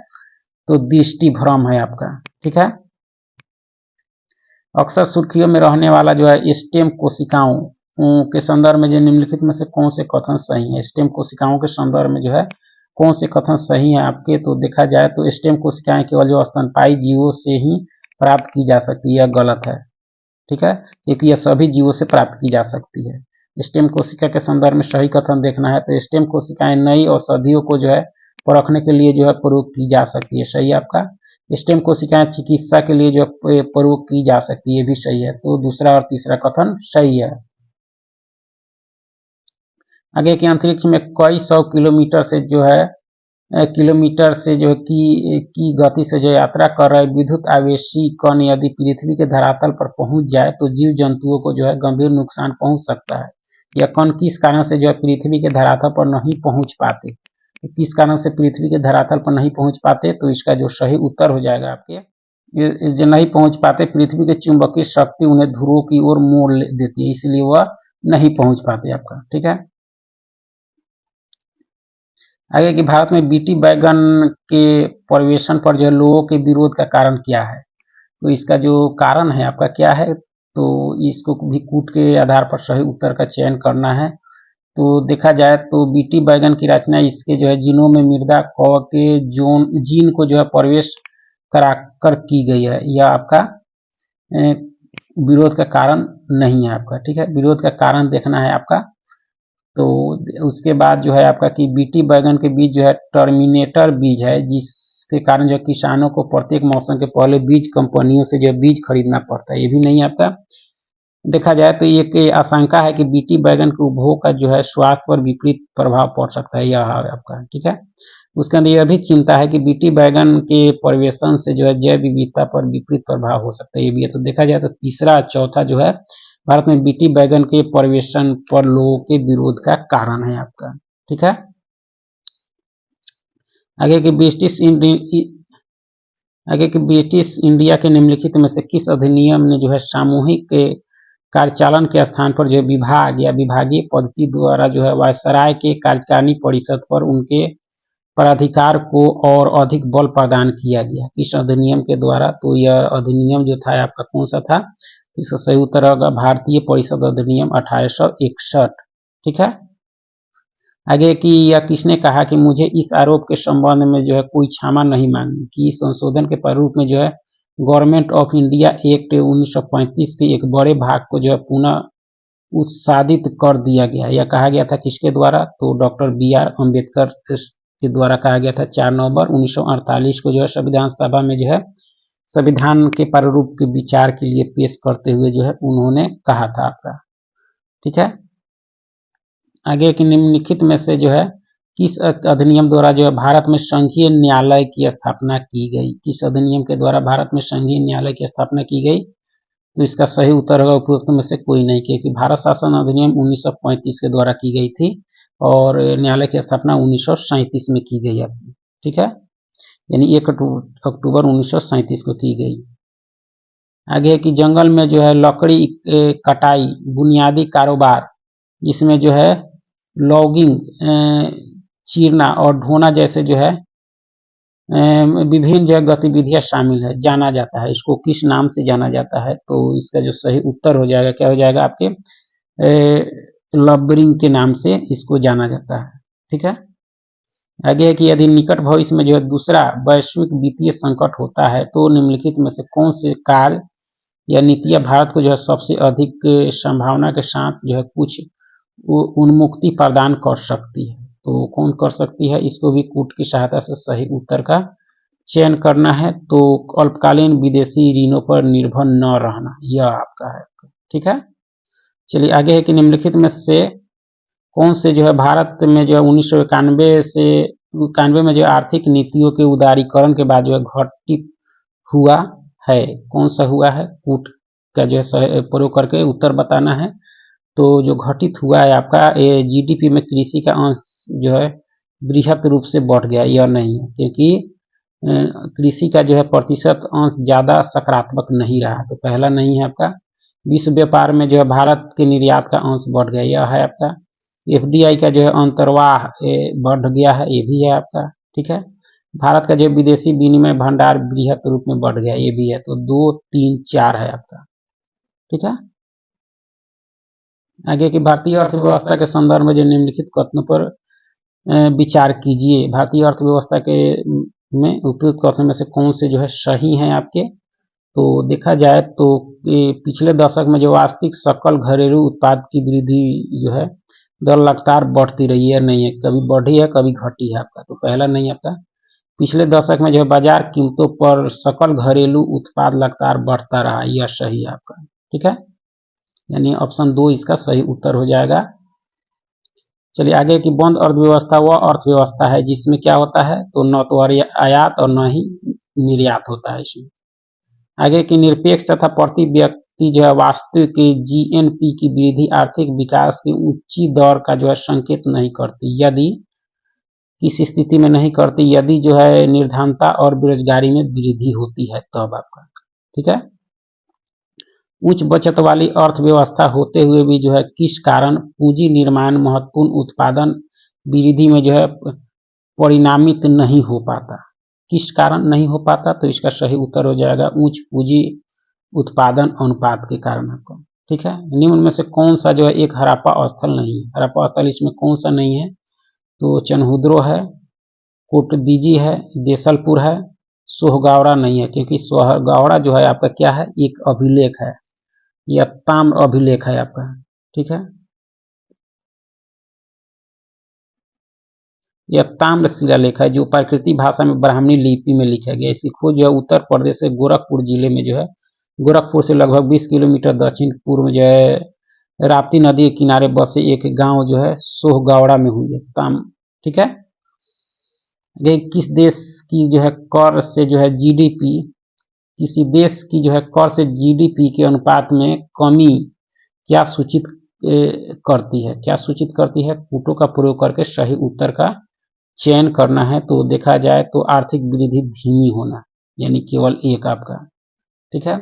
तो दृष्टि भ्रम है आपका, ठीक है। अक्सर सुर्खियों में रहने वाला जो है स्टेम कोशिकाओं के संदर्भ में जो निम्नलिखित में से कौन से कथन सही है। स्टेम कोशिकाओं के संदर्भ में जो है कौन से कथन सही है आपके। तो देखा जाए तो स्टेम कोशिकाएं केवल जो स्तनपायी जीवों से ही प्राप्त की जा सकती है, यह गलत है, ठीक है, क्योंकि यह सभी जीवों से प्राप्त की जा सकती है। स्टेम कोशिका के संदर्भ में सही कथन देखना है तो स्टेम कोशिकाएं नई औषधियों को जो है परखने के लिए जो है प्रयोग की जा सकती है, सही है आपका। स्टेम कोशिकाएं चिकित्सा के लिए जो प्रयोग की जा सकती है, ये भी सही है। तो दूसरा और तीसरा कथन सही है। आगे के अंतरिक्ष में कई 100 किलोमीटर से जो है की गति से जो यात्रा कर रहे विद्युत आवेशी कण यदि पृथ्वी के धरातल पर पहुंच जाए तो जीव जंतुओं को जो है गंभीर नुकसान पहुंच सकता है। यह कण किस कारण से जो है पृथ्वी के धरातल पर नहीं पहुंच पाते, किस कारण से पृथ्वी के धरातल पर नहीं पहुंच पाते, तो इसका जो सही उत्तर हो जाएगा आपके जो नहीं पहुंच पाते, पृथ्वी के चुंबकीय शक्ति उन्हें ध्रुवों की ओर मोड़ देती है, इसलिए वह नहीं पहुंच पाते आपका, ठीक है। आगे कि भारत में बीटी बैगन के परिवेशन पर जो है लोगों के विरोध का कारण क्या है, तो इसका जो कारण है आपका क्या है, तो इसको भी कूट के आधार पर सही उत्तर का चयन करना है। तो देखा जाए तो बीटी बैगन की रचना इसके जो है जीनों में मृदा क के जीन को जो है प्रवेश कराकर की गई है, यह आपका विरोध का कारण नहीं है आपका, ठीक है। विरोध का कारण देखना है आपका। तो उसके बाद जो है आपका कि बीटी बैगन के बीज जो है टर्मिनेटर बीज है, जिसके कारण जो किसानों को प्रत्येक मौसम के पहले बीज कंपनियों से जो बीज खरीदना पड़ता है, ये भी नहीं आपका। देखा जाए तो ये आशंका है कि बीटी बैगन के उपभोग का जो है स्वास्थ्य पर विपरीत प्रभाव पड़ सकता है, यह आपका, ठीक है। उसके अंदर यह भी चिंता है कि बीटी बैगन के परिवेशन से जो है जैव विविधता पर विपरीत प्रभाव हो सकता है, ये भी है। तो देखा जाए तो तीसरा चौथा जो है भारत में बीटी बैगन के परिवेशन पर लोगों के विरोध का कारण है आपका, ठीक है। आगे की ब्रिटिश इंडिया के निम्नलिखित में से किस अधिनियम ने जो है सामूहिक कार्यचालन के स्थान पर जो विभाग या विभागीय पद्धति द्वारा जो है वायसराय के कार्यकारिणी परिषद पर उनके पराधिकार को और अधिक बल प्रदान किया गया, किस अधिनियम के द्वारा, तो यह अधिनियम जो था आपका कौन सा था, इसका सही उत्तर होगा भारतीय परिषद अधिनियम 1861, ठीक है। आगे कि यह किसने कहा कि मुझे इस आरोप के संबंध में जो है कोई क्षमा नहीं मांगनी, कि इस संशोधन के प्रारूप में जो है गवर्नमेंट ऑफ इंडिया एक्ट 1935 के एक बड़े भाग को जो है पुनः उत्सादित कर दिया गया। यह कहा गया था किसके द्वारा, तो डॉक्टर BR अम्बेडकर के द्वारा कहा गया था। 4 नवंबर 1948 को जो है संविधान सभा में जो है संविधान के प्रारूप के विचार के लिए पेश करते हुए जो है उन्होंने कहा था आपका, ठीक है। आगे के निम्नलिखित में से जो है किस अधिनियम द्वारा जो है भारत में संघीय न्यायालय की स्थापना की गई, किस अधिनियम के द्वारा भारत में संघीय न्यायालय की स्थापना की गई, तो इसका सही उत्तर होगा उपयुक्त में से कोई नहीं, क्योंकि भारत शासन अधिनियम 1935 के द्वारा की गई थी और न्यायालय की स्थापना 1937 में की गई आपकी, ठीक है, यानी 1 अक्टूबर 1937 को की गई। आगे कि जंगल में जो है लकड़ी कटाई बुनियादी कारोबार, इसमें जो है लॉगिंग चीरना और ढोना जैसे जो है विभिन्न जो है गतिविधियां शामिल है, जाना जाता है, इसको किस नाम से जाना जाता है, तो इसका जो सही उत्तर हो जाएगा क्या हो जाएगा आपके लबरिंग के नाम से इसको जाना जाता है, ठीक है। आगे है कि यदि निकट भविष्य में जो है दूसरा वैश्विक वित्तीय संकट होता है तो निम्नलिखित में से कौन से कार्य या नीतियां भारत को जो है सबसे अधिक संभावना के साथ जो है कुछ उन्मुक्ति प्रदान कर सकती है, तो कौन कर सकती है, इसको भी कूट की सहायता से सही उत्तर का चयन करना है। तो अल्पकालीन विदेशी ऋणों पर निर्भर न रहना, यह आपका है, ठीक है। चलिए आगे है कि निम्नलिखित में से कौन से जो है भारत में जो है 1991 में जो आर्थिक नीतियों के उदारीकरण के बाद जो है घटित हुआ है, कौन सा हुआ है, कूट का जो है प्रयोग करके उत्तर बताना है। तो जो घटित हुआ है आपका GDP में कृषि का अंश जो है बृहत रूप से बढ़ गया, यह नहीं है, क्योंकि कृषि का जो है प्रतिशत अंश ज्यादा सकारात्मक नहीं रहा, तो पहला नहीं है आपका। विश्व व्यापार में जो है भारत के निर्यात का अंश बढ़ गया, यह है आपका। FDI का जो है अंतर्वाह बढ़ गया है, ये भी है आपका, ठीक है। भारत का जो विदेशी विनिमय भंडार बृहत रूप में बढ़ गया, ये भी है। तो 2, 3, 4 है आपका, ठीक है। आगे की भारतीय अर्थव्यवस्था के संदर्भ में जो निम्नलिखित कथनों पर विचार कीजिए। भारतीय अर्थव्यवस्था के में उपयुक्त कथनों में से कौन से जो है सही हैं आपके, तो देखा जाए तो पिछले दशक में जो वास्तविक सकल घरेलू उत्पाद की वृद्धि जो है दर लगातार बढ़ती रही है, नहीं है कभी बढ़ी है कभी घटी है आपका। तो पहला नहीं आपका, पिछले दशक में जो है बाजार कीमतों पर सकल घरेलू उत्पाद लगातार बढ़ता रहा, यह सही है आपका। ठीक है, यानी ऑप्शन 2 इसका सही उत्तर हो जाएगा। चलिए आगे की बंद अर्थव्यवस्था वह अर्थव्यवस्था है जिसमें क्या होता है, तो न तो आयात और न ही निर्यात होता है इसमें। आगे की निरपेक्ष तथा प्रति व्यक्ति जो है वास्तविक जीएनपी की वृद्धि आर्थिक विकास की ऊंची दर का जो है संकेत नहीं करती, यदि किस स्थिति में नहीं करती, यदि जो है निर्धनता और बेरोजगारी में वृद्धि होती है तब आपका। ठीक है, उच्च बचत वाली अर्थव्यवस्था होते हुए भी जो है किस कारण पूंजी निर्माण महत्वपूर्ण उत्पादन वृद्धि में जो है परिणामित नहीं हो पाता, किस कारण नहीं हो पाता, तो इसका सही उत्तर हो जाएगा उच्च पूंजी उत्पादन अनुपात के कारण आपको। ठीक है, निम्न में से कौन सा जो है एक हड़प्पा स्थल नहीं है, हड़प्पा स्थल इसमें कौन सा नहीं है, तो चनहुद्रो है, कोटदीजी है, देसलपुर है, सोहगावड़ा नहीं है, क्योंकि सोहगावड़ा जो है आपका क्या है, एक अभिलेख है, यह ताम्र अभिलेख है आपका। ठीक है, यह ताम्र शिलालेख है जो प्राकृतिक भाषा में ब्राह्मणी लिपि में लिखा गया। इसकी खोज जो है उत्तर प्रदेश से गोरखपुर जिले में जो है, गोरखपुर से लगभग 20 किलोमीटर दक्षिण पूर्व में जो है राप्ती नदी के किनारे बसे एक गांव जो है सोहगावड़ा में हुई है ताम। ठीक है, किस देश की जो है कर से जो है जीडीपी, किसी देश की जो है कर से जीडीपी के अनुपात में कमी क्या सूचित करती है, क्या सूचित करती है, पुटों का प्रयोग करके सही उत्तर का चयन करना है। तो देखा जाए तो आर्थिक वृद्धि धीमी होना, यानी केवल एक आपका। ठीक है,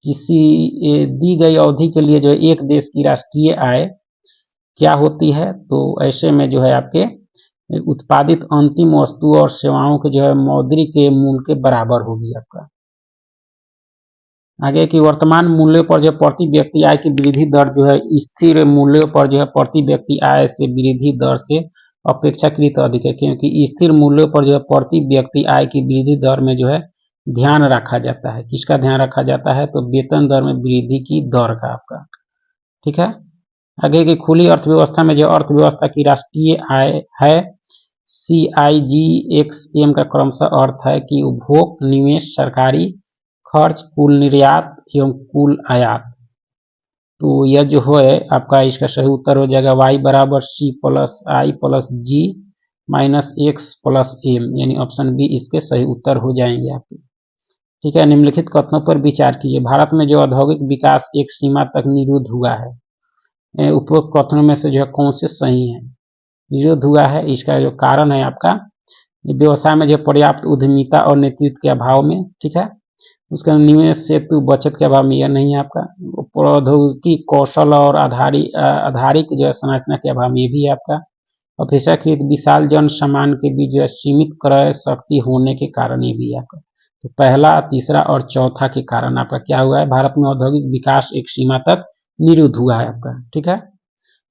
किसी दी गई अवधि के लिए जो है एक देश की राष्ट्रीय आय क्या होती है, तो ऐसे में जो है आपके उत्पादित अंतिम वस्तु और सेवाओं के जो है मौद्रिक मूल्य के बराबर होगी आपका। आगे की वर्तमान मूल्य पर जो प्रति व्यक्ति आय की वृद्धि दर जो है स्थिर मूल्यों पर जो है प्रति व्यक्ति आय से वृद्धि दर से अपेक्षाकृत अधिक है, क्योंकि स्थिर मूल्यों पर जो है प्रति व्यक्ति आय की वृद्धि दर में जो है ध्यान रखा जाता है, किसका ध्यान रखा जाता है, तो वेतन दर में वृद्धि की दर का आपका। ठीक है, आगे की खुली अर्थव्यवस्था में जो अर्थव्यवस्था की राष्ट्रीय आय है CIGXM का क्रमशः अर्थ है कि उपभोग, निवेश, सरकारी खर्च, कुल निर्यात एवं कुल आयात। तो यह जो है आपका इसका सही उत्तर हो जाएगा y बराबर C plus I plus G minus X plus M, यानी ऑप्शन बी इसके सही उत्तर हो जाएंगे आपके। ठीक है, निम्नलिखित कथनों पर विचार कीजिए। भारत में जो औद्योगिक विकास एक सीमा तक निरुद्ध हुआ है, उपरोक्त कथनों में से जो है कौन से सही है, निरुद्ध हुआ है, इसका जो कारण है आपका व्यवसाय में जो पर्याप्त उद्यमिता और नेतृत्व के अभाव में। ठीक है, उसका निवेश सेतु बचत के अभाव में यह नहीं है आपका, प्रौद्योगिकी कौशल और आधारिक जो है संरचना के अभाव में ये भी है आपका, अपेक्षाकृत विशाल जन सामान के बीच जो है सीमित क्रय शक्ति होने के कारण ये भी है आपका। तो पहला, तीसरा और चौथा के कारण आपका क्या हुआ है, भारत में औद्योगिक विकास एक सीमा तक निरुद्ध हुआ है आपका। ठीक है,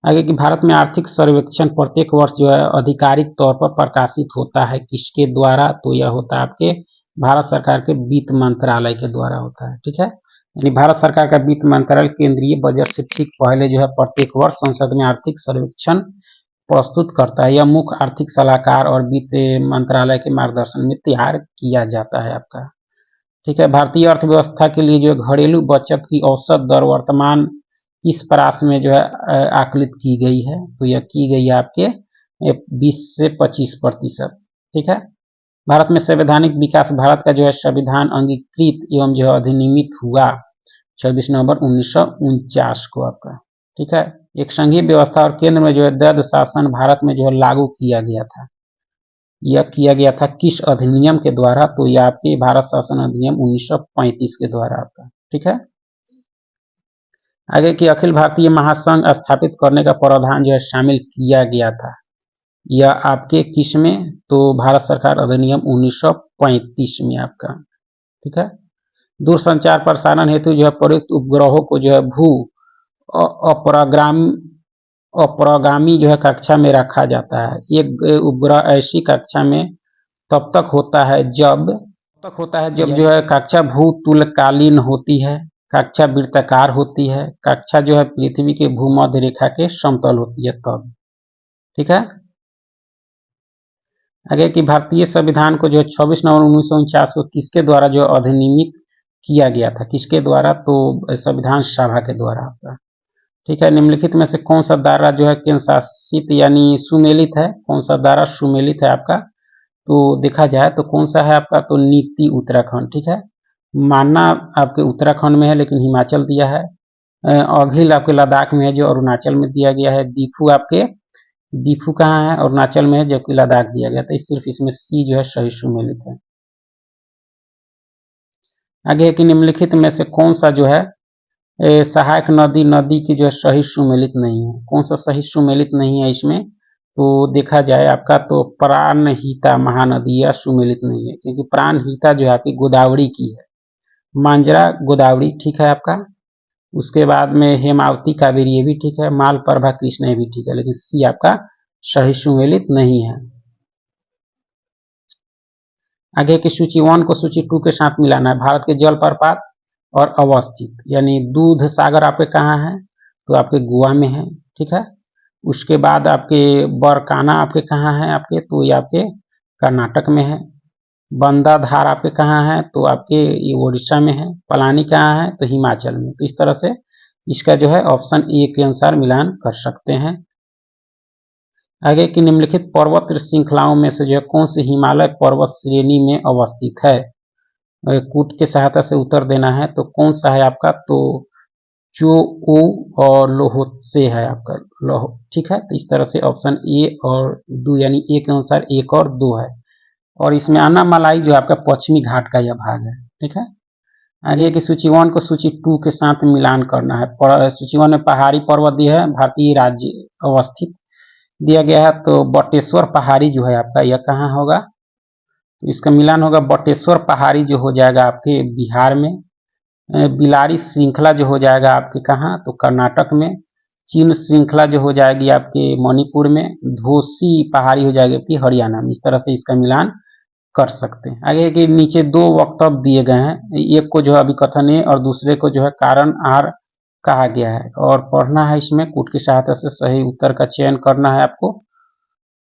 आगे कि भारत में आर्थिक सर्वेक्षण प्रत्येक वर्ष जो है आधिकारिक तौर पर प्रकाशित होता है किसके द्वारा, तो यह होता है आपके भारत सरकार के वित्त मंत्रालय के द्वारा होता है। ठीक है, यानी भारत सरकार का वित्त मंत्रालय केंद्रीय बजट से ठीक पहले जो है प्रत्येक वर्ष संसद में आर्थिक सर्वेक्षण प्रस्तुत करता है। यह मुख्य आर्थिक सलाहकार और वित्त मंत्रालय के मार्गदर्शन में तैयार किया जाता है आपका। ठीक है, भारतीय अर्थव्यवस्था के लिए जो घरेलू बचत की औसत दर वर्तमान किस परास में जो है आकलित की गई है, तो यह की गई है आपके 20 से 25%। ठीक है, भारत में संवैधानिक विकास, भारत का जो है संविधान अंगीकृत एवं जो है अधिनियमित हुआ 26 नवंबर 1949 को आपका। ठीक है, एक संघीय व्यवस्था और केंद्र में जो है द्वैध शासन भारत में जो है लागू किया गया था, यह किया गया था किस अधिनियम के द्वारा, तो यह आपके भारत शासन अधिनियम 1935 के द्वारा आपका। ठीक है, आगे की अखिल भारतीय महासंघ स्थापित करने का प्रावधान जो है शामिल किया गया था, यह आपके किस में, तो भारत सरकार अधिनियम 1935 में आपका। ठीक है, दूरसंचार प्रसारण हेतु जो है प्रयुक्त उपग्रहों को जो है भू अपरागामी जो है कक्षा में रखा जाता है। एक उपग्रह ऐसी कक्षा में तब तक तक होता है जब जो है कक्षा भूतुलकालीन होती है, कक्षा वृत्ताकार होती है, कक्षा जो है पृथ्वी के भूमध्य रेखा के समतल होती है तब। ठीक है। आगे कि भारतीय संविधान को जो है 26 नवंबर 1949 को किसके द्वारा जो अधिनियमित किया गया था, किसके द्वारा, तो संविधान सभा के द्वारा आपका। ठीक है। निम्नलिखित में से कौन सा दायरा जो है केंद्र शासित यानी सुमेलित है, कौन सा दायरा सुमेलित है आपका, तो देखा जाए तो कौन सा है आपका, तो नीति उत्तराखंड। ठीक है। माना आपके उत्तराखंड में है लेकिन हिमाचल दिया है। अघिल आपके लद्दाख में है जो अरुणाचल में दिया गया है। दीफू कहाँ है, अरुणाचल में है जबकि लद्दाख दिया गया था। सिर्फ इसमें सी जो है सही सुमेलित है। आगे कि निम्नलिखित में से कौन सा जो है सहायक नदी की जो है सही सुमेलित नहीं है, कौन सा सही सुमेलित नहीं है इसमें, तो देखा जाए आपका तो प्राणहिता महानदी या सुमेलित नहीं है, क्योंकि प्राणहिता जो है आपकी गोदावरी की है। मांजरा गोदावरी ठीक है आपका। उसके बाद में हेमावती कावेरी ये भी ठीक है, मालप्रभा कृष्णा ये भी ठीक है, लेकिन सी आपका सही सुमेलित नहीं है। आगे की सूची 1 को सूची 2 के साथ मिलाना है। भारत के जल प्रपात और अवस्थित यानी दूध सागर आपके कहाँ है, तो आपके गोवा में है। ठीक है। उसके बाद आपके बरकाना आपके कहाँ है आपके, तो ये आपके कर्नाटक में है। बंदाधार आपके कहाँ है, तो आपके ये उड़ीसा में है। पलानी कहाँ है, तो हिमाचल में। तो इस तरह से इसका जो है ऑप्शन ए के अनुसार मिलान कर सकते हैं। आगे की निम्नलिखित पर्वत श्रृंखलाओं में से जो है कौन सी हिमालय पर्वत श्रेणी में अवस्थित है, कूट के सहायता से उत्तर देना है। तो कौन सा है आपका, तो चोऊ और लोहोत्से है आपका लोहो। ठीक है। तो इस तरह से ऑप्शन ए और 2 यानी ए के अनुसार 1 और 2 है। और इसमें अन्नामलाई जो आपका पश्चिमी घाट का यह भाग है। ठीक है। आगे की सूची 1 को सूची 2 के साथ मिलान करना है। सूची 1 में पहाड़ी पर्वत दिया है, भारतीय राज्य अवस्थित दिया गया है। तो बटेश्वर पहाड़ी जो है आपका यह कहाँ होगा, तो इसका मिलान होगा बटेश्वर पहाड़ी जो हो जाएगा आपके बिहार में। बिलारी श्रृंखला जो हो जाएगा आपके कहाँ, तो कर्नाटक में। चीन श्रृंखला जो हो जाएगी आपके मणिपुर में। धोसी पहाड़ी हो जाएगी आपकी हरियाणा में। इस तरह से इसका मिलान कर सकते हैं। आगे के नीचे 2 वक्तव्य दिए गए हैं, एक को जो है अभिकथन ए और दूसरे को जो है कारण आर कहा गया है, और पढ़ना है इसमें कूट की सहायता से सही उत्तर का चयन करना है आपको।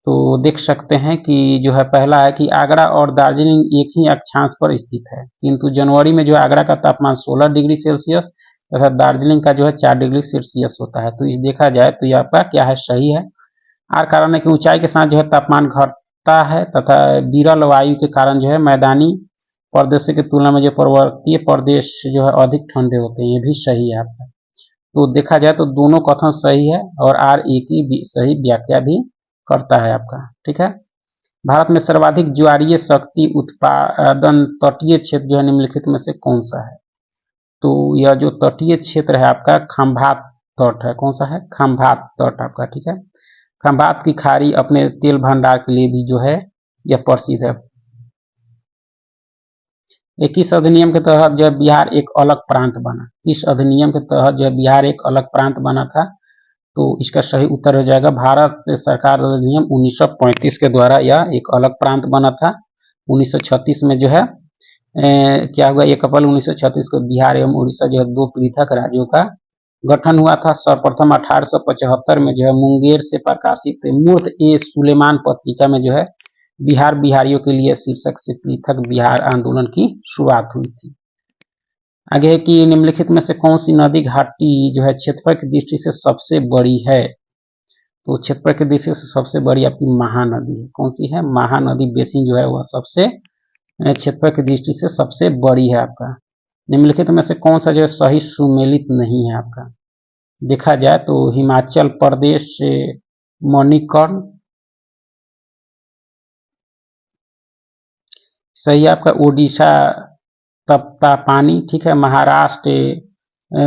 तो देख सकते हैं कि जो है पहला है कि आगरा और दार्जिलिंग एक ही अक्षांश पर स्थित है, किंतु जनवरी में जो आगरा का तापमान 16 डिग्री सेल्सियस तथा दार्जिलिंग का जो है 4 डिग्री सेल्सियस होता है। तो इस देखा जाए तो ये आपका क्या है, सही है। आर कारण है कि ऊंचाई के साथ जो है तापमान घटता है तथा विरल वायु के कारण जो है मैदानी प्रदेशों की तुलना में जो पर्वतीय प्रदेश जो है अधिक ठंडे होते हैं, ये भी सही है आपका। तो देखा जाए तो दोनों कथन सही है और आर ए की सही व्याख्या भी करता है आपका। ठीक है। भारत में सर्वाधिक ज्वारीय शक्ति उत्पादन तटीय क्षेत्र जो है निम्नलिखित में से कौन सा है, तो यह जो तटीय क्षेत्र है आपका खंभात तट है। कौन सा है, खंभात तट आपका। ठीक है। खंभात की खाड़ी अपने तेल भंडार के लिए भी जो है यह प्रसिद्ध है। 21 अधिनियम के तहत जो बिहार एक अलग प्रांत बना, इस अधिनियम के तहत जो बिहार एक अलग प्रांत बना था, तो इसका सही उत्तर हो जाएगा भारत सरकार अधिनियम 1935 के द्वारा यह एक अलग प्रांत बना था। 1936 में जो है क्या हुआ, 1 अप्रैल 1936 को बिहार एवं उड़ीसा जो है 2 पृथक राज्यों का गठन हुआ था। सर्वप्रथम 1875 में जो है मुंगेर से प्रकाशित मूर्त ए सुलेमान पत्रिका में जो है बिहार बिहारियों के लिए शीर्षक से पृथक बिहार आंदोलन की शुरुआत हुई थी। आगे है कि निम्नलिखित में से कौन सी नदी घाटी जो है क्षेत्रफल की दृष्टि से सबसे बड़ी है, तो क्षेत्रफल की दृष्टि से सबसे बड़ी आपकी महानदी है। कौन सी है, महानदी बेसिन जो है वह सबसे क्षेत्रफल की दृष्टि से सबसे बड़ी है आपका। निम्नलिखित में से कौन सा जो है सही सुमेलित नहीं है आपका, देखा जाए तो हिमाचल प्रदेश से मणिकर्ण सही है आपका। उड़ीसा तप्तापानी, ठीक है। महाराष्ट्र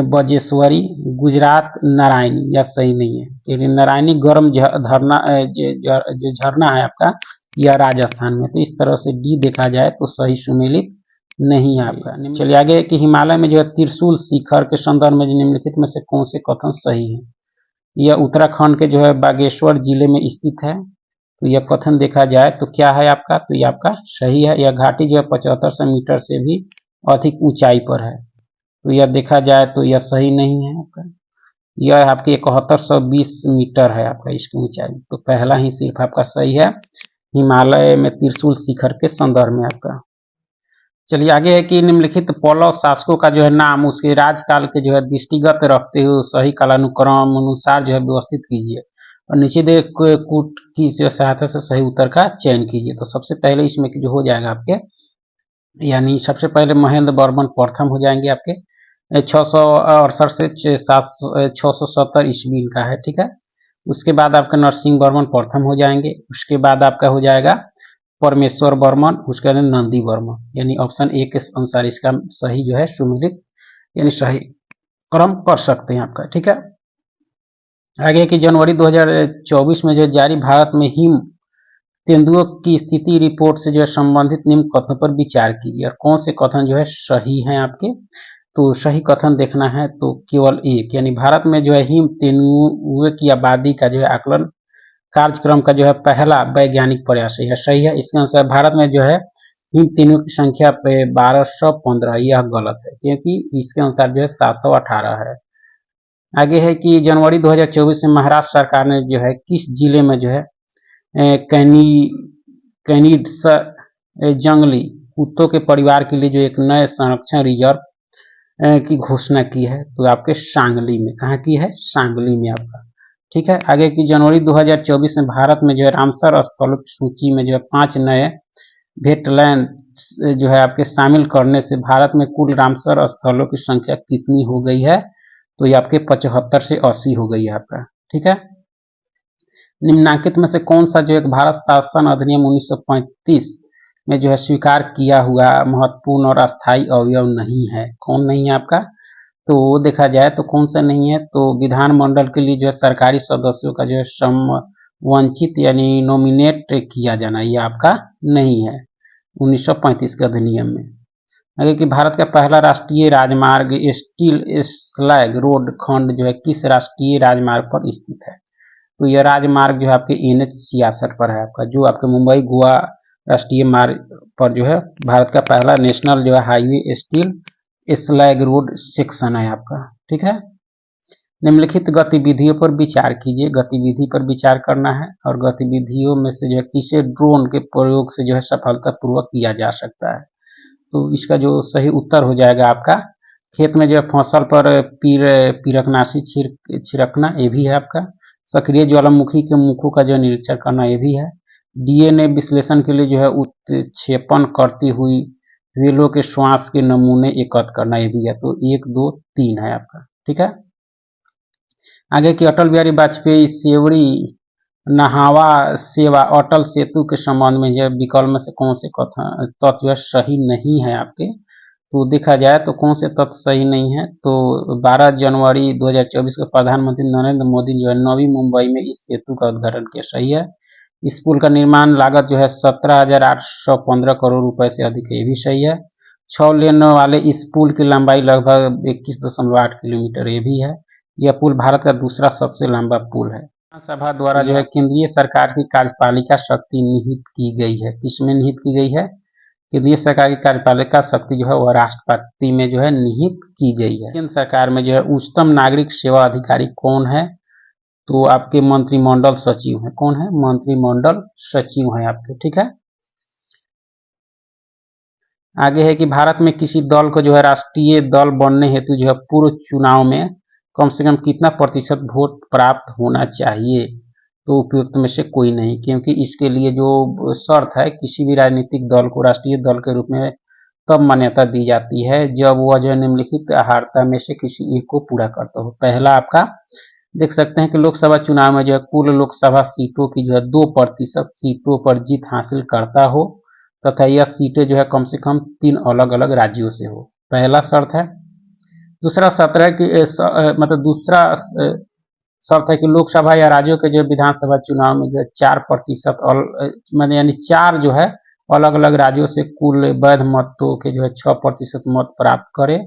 बजेश्वरी, गुजरात नारायणी, यह सही नहीं है क्योंकि नारायणी गर्म झरना जो झरना है आपका यह राजस्थान में। तो इस तरह से डी देखा जाए तो सही सुमेलित नहीं है आपका। चलिए आगे कि हिमालय में जो है त्रिशूल शिखर के संदर्भ में निम्नलिखित में से कौन से कथन सही है। यह उत्तराखंड के जो है बागेश्वर जिले में स्थित है। तो यह कथन देखा जाए तो क्या है आपका, तो ये आपका सही है। यह घाटी जो है 7500 मीटर से भी अधिक ऊंचाई पर है, तो यह देखा जाए तो यह सही नहीं है आपका। यह आपकी 7120 मीटर है आपका इसकी ऊंचाई, तो पहला ही सिर्फ आपका सही है, हिमालय में त्रिशूल शिखर के संदर्भ में आपका। चलिए आगे है कि निम्नलिखित पल्लव शासकों का जो है नाम उसके राजकाल के जो है दृष्टिगत रखते हुए सही कालानुक्रम अनुसार जो है व्यवस्थित कीजिए और नीचे दे कूट की सहायता से सही उत्तर का चयन कीजिए। तो सबसे पहले इसमें जो हो जाएगा आपके, यानी सबसे पहले महेंद्र वर्मन प्रथम हो जाएंगे आपके, 668 से 670 ईस्वी का है, ठीक है। उसके बाद आपका नरसिंह वर्मन प्रथम हो जाएंगे। उसके बाद आपका हो जाएगा परमेश्वर वर्मन, उसके बाद नंदी वर्मन, यानी ऑप्शन ए के अनुसार इसका सही जो है सुमेलित यानी सही क्रम कर सकते हैं आपका, ठीक है। आगे की जनवरी 2024 में जो जारी भारत में हिम तेंदुओं की स्थिति रिपोर्ट से जो है संबंधित निम्न कथनों पर विचार कीजिए और कौन से कथन जो है सही हैं आपके। तो सही कथन देखना है तो केवल एक, यानी भारत में जो है हिम तेंदुए की आबादी का जो है आकलन कार्यक्रम का जो है पहला वैज्ञानिक प्रयास है, सही है। इसके अनुसार भारत में जो है हिम तेंदुओं की संख्या पे 1215, यह गलत है क्योंकि इसके अनुसार जो है 718 है। आगे है कि जनवरी 2024 में महाराष्ट्र सरकार ने जो है किस जिले में जो है कैनिड्स जंगली कुत्तों के परिवार के लिए जो एक नए संरक्षण रिजर्व की घोषणा की है, तो आपके सांगली में, कहाँ की है, सांगली में आपका, ठीक है। आगे की जनवरी 2024 में भारत में जो है रामसर स्थलों की सूची में जो है 5 नए वेटलैंड जो है आपके शामिल करने से भारत में कुल रामसर स्थलों की संख्या कितनी हो गई है, तो ये आपके 75 से 80 हो गई है आपका, ठीक है। निम्नांकित में से कौन सा जो एक भारत शासन अधिनियम 1935 में जो है स्वीकार किया हुआ महत्वपूर्ण और अस्थायी अवयव नहीं है, कौन नहीं है आपका। तो देखा जाए तो कौन सा नहीं है, तो विधानमंडल के लिए जो है सरकारी सदस्यों का जो है वंचित यानी नॉमिनेट किया जाना, ये आपका नहीं है 1935 के अधिनियम में। आगे कि भारत का पहला राष्ट्रीय राजमार्ग स्टील स्लैग रोड खंड जो है किस राष्ट्रीय राजमार्ग पर स्थित है, तो यह राजमार्ग जो है आपके NH 66 पर है आपका, जो आपके मुंबई गोवा राष्ट्रीय मार्ग पर जो है भारत का पहला नेशनल जो है highway steel slag road section है आपका, ठीक है। निम्नलिखित गतिविधियों पर विचार कीजिए, गतिविधि पर विचार करना है और गतिविधियों में से जो है किसे ड्रोन के प्रयोग से जो है सफलतापूर्वक किया जा सकता है, तो इसका जो सही उत्तर हो जाएगा आपका खेत में जो है फसल पर पीरकनाशी छिड़कना, ये भी है आपका। सक्रिय ज्वालामुखी के मुखों का जो निरीक्षण करना, ये भी है। DNA विश्लेषण के लिए जो है उत्क्षेपण करती हुई व्हेलों के श्वास के नमूने एकत्र करना, ये भी है। तो 1 2 3 है आपका, ठीक है। आगे की अटल बिहारी वाजपेयी सेवड़ी नहावा सेवा अटल सेतु के संबंध में जो विकल्प में से कौन से कथन तथ्य सही नहीं है आपके, तो देखा जाए तो कौन से तथ्य सही नहीं है, तो 12 जनवरी 2024 को प्रधानमंत्री नरेंद्र मोदी जो है नवी मुंबई में इस सेतु का उद्घाटन किया, सही है। इस पुल का निर्माण लागत जो है 17,815 करोड़ रुपए से अधिक है, ये भी सही है। 6 लेन वाले इस पुल की लंबाई लगभग 21.8 किलोमीटर, ये भी है। यह पुल भारत का दूसरा सबसे लंबा पुल है। विधानसभा द्वारा जो है केंद्रीय सरकार की कार्यपालिका शक्ति निहित की गई है, किसमें निहित की गई है, केंद्रीय सरकार की कार्यपालिका शक्ति जो है वह राष्ट्रपति में जो है निहित की गई है। केंद्र सरकार में जो है उच्चतम नागरिक सेवा अधिकारी कौन है, तो आपके मंत्रिमंडल सचिव है, कौन है, मंत्रिमंडल सचिव है आपके, ठीक है। आगे है कि भारत में किसी दल को जो है राष्ट्रीय दल बनने हेतु जो है पूर्व चुनाव में कम से कम कितना प्रतिशत वोट प्राप्त होना चाहिए, तो उपयुक्त में से कोई नहीं, क्योंकि इसके लिए जो शर्त है किसी भी राजनीतिक दल को राष्ट्रीय दल के रूप में तब मान्यता दी जाती है जब वह जो निम्नलिखित आहारता में से किसी एक को पूरा करता हो। पहला आपका देख सकते हैं कि लोकसभा चुनाव में जो है कुल लोकसभा सीटों की जो है 2% सीटों पर जीत हासिल करता हो तथा यह सीटें जो है कम से कम 3 अलग अलग राज्यों से हो, पहला शर्त है। दूसरा शर्त है कि दूसरा शर्त है कि लोकसभा या राज्यों के जो विधानसभा चुनाव में जो है 4% यानी 4 जो है अलग अलग राज्यों से कुल वैध मतों के जो है 6% मत प्राप्त करे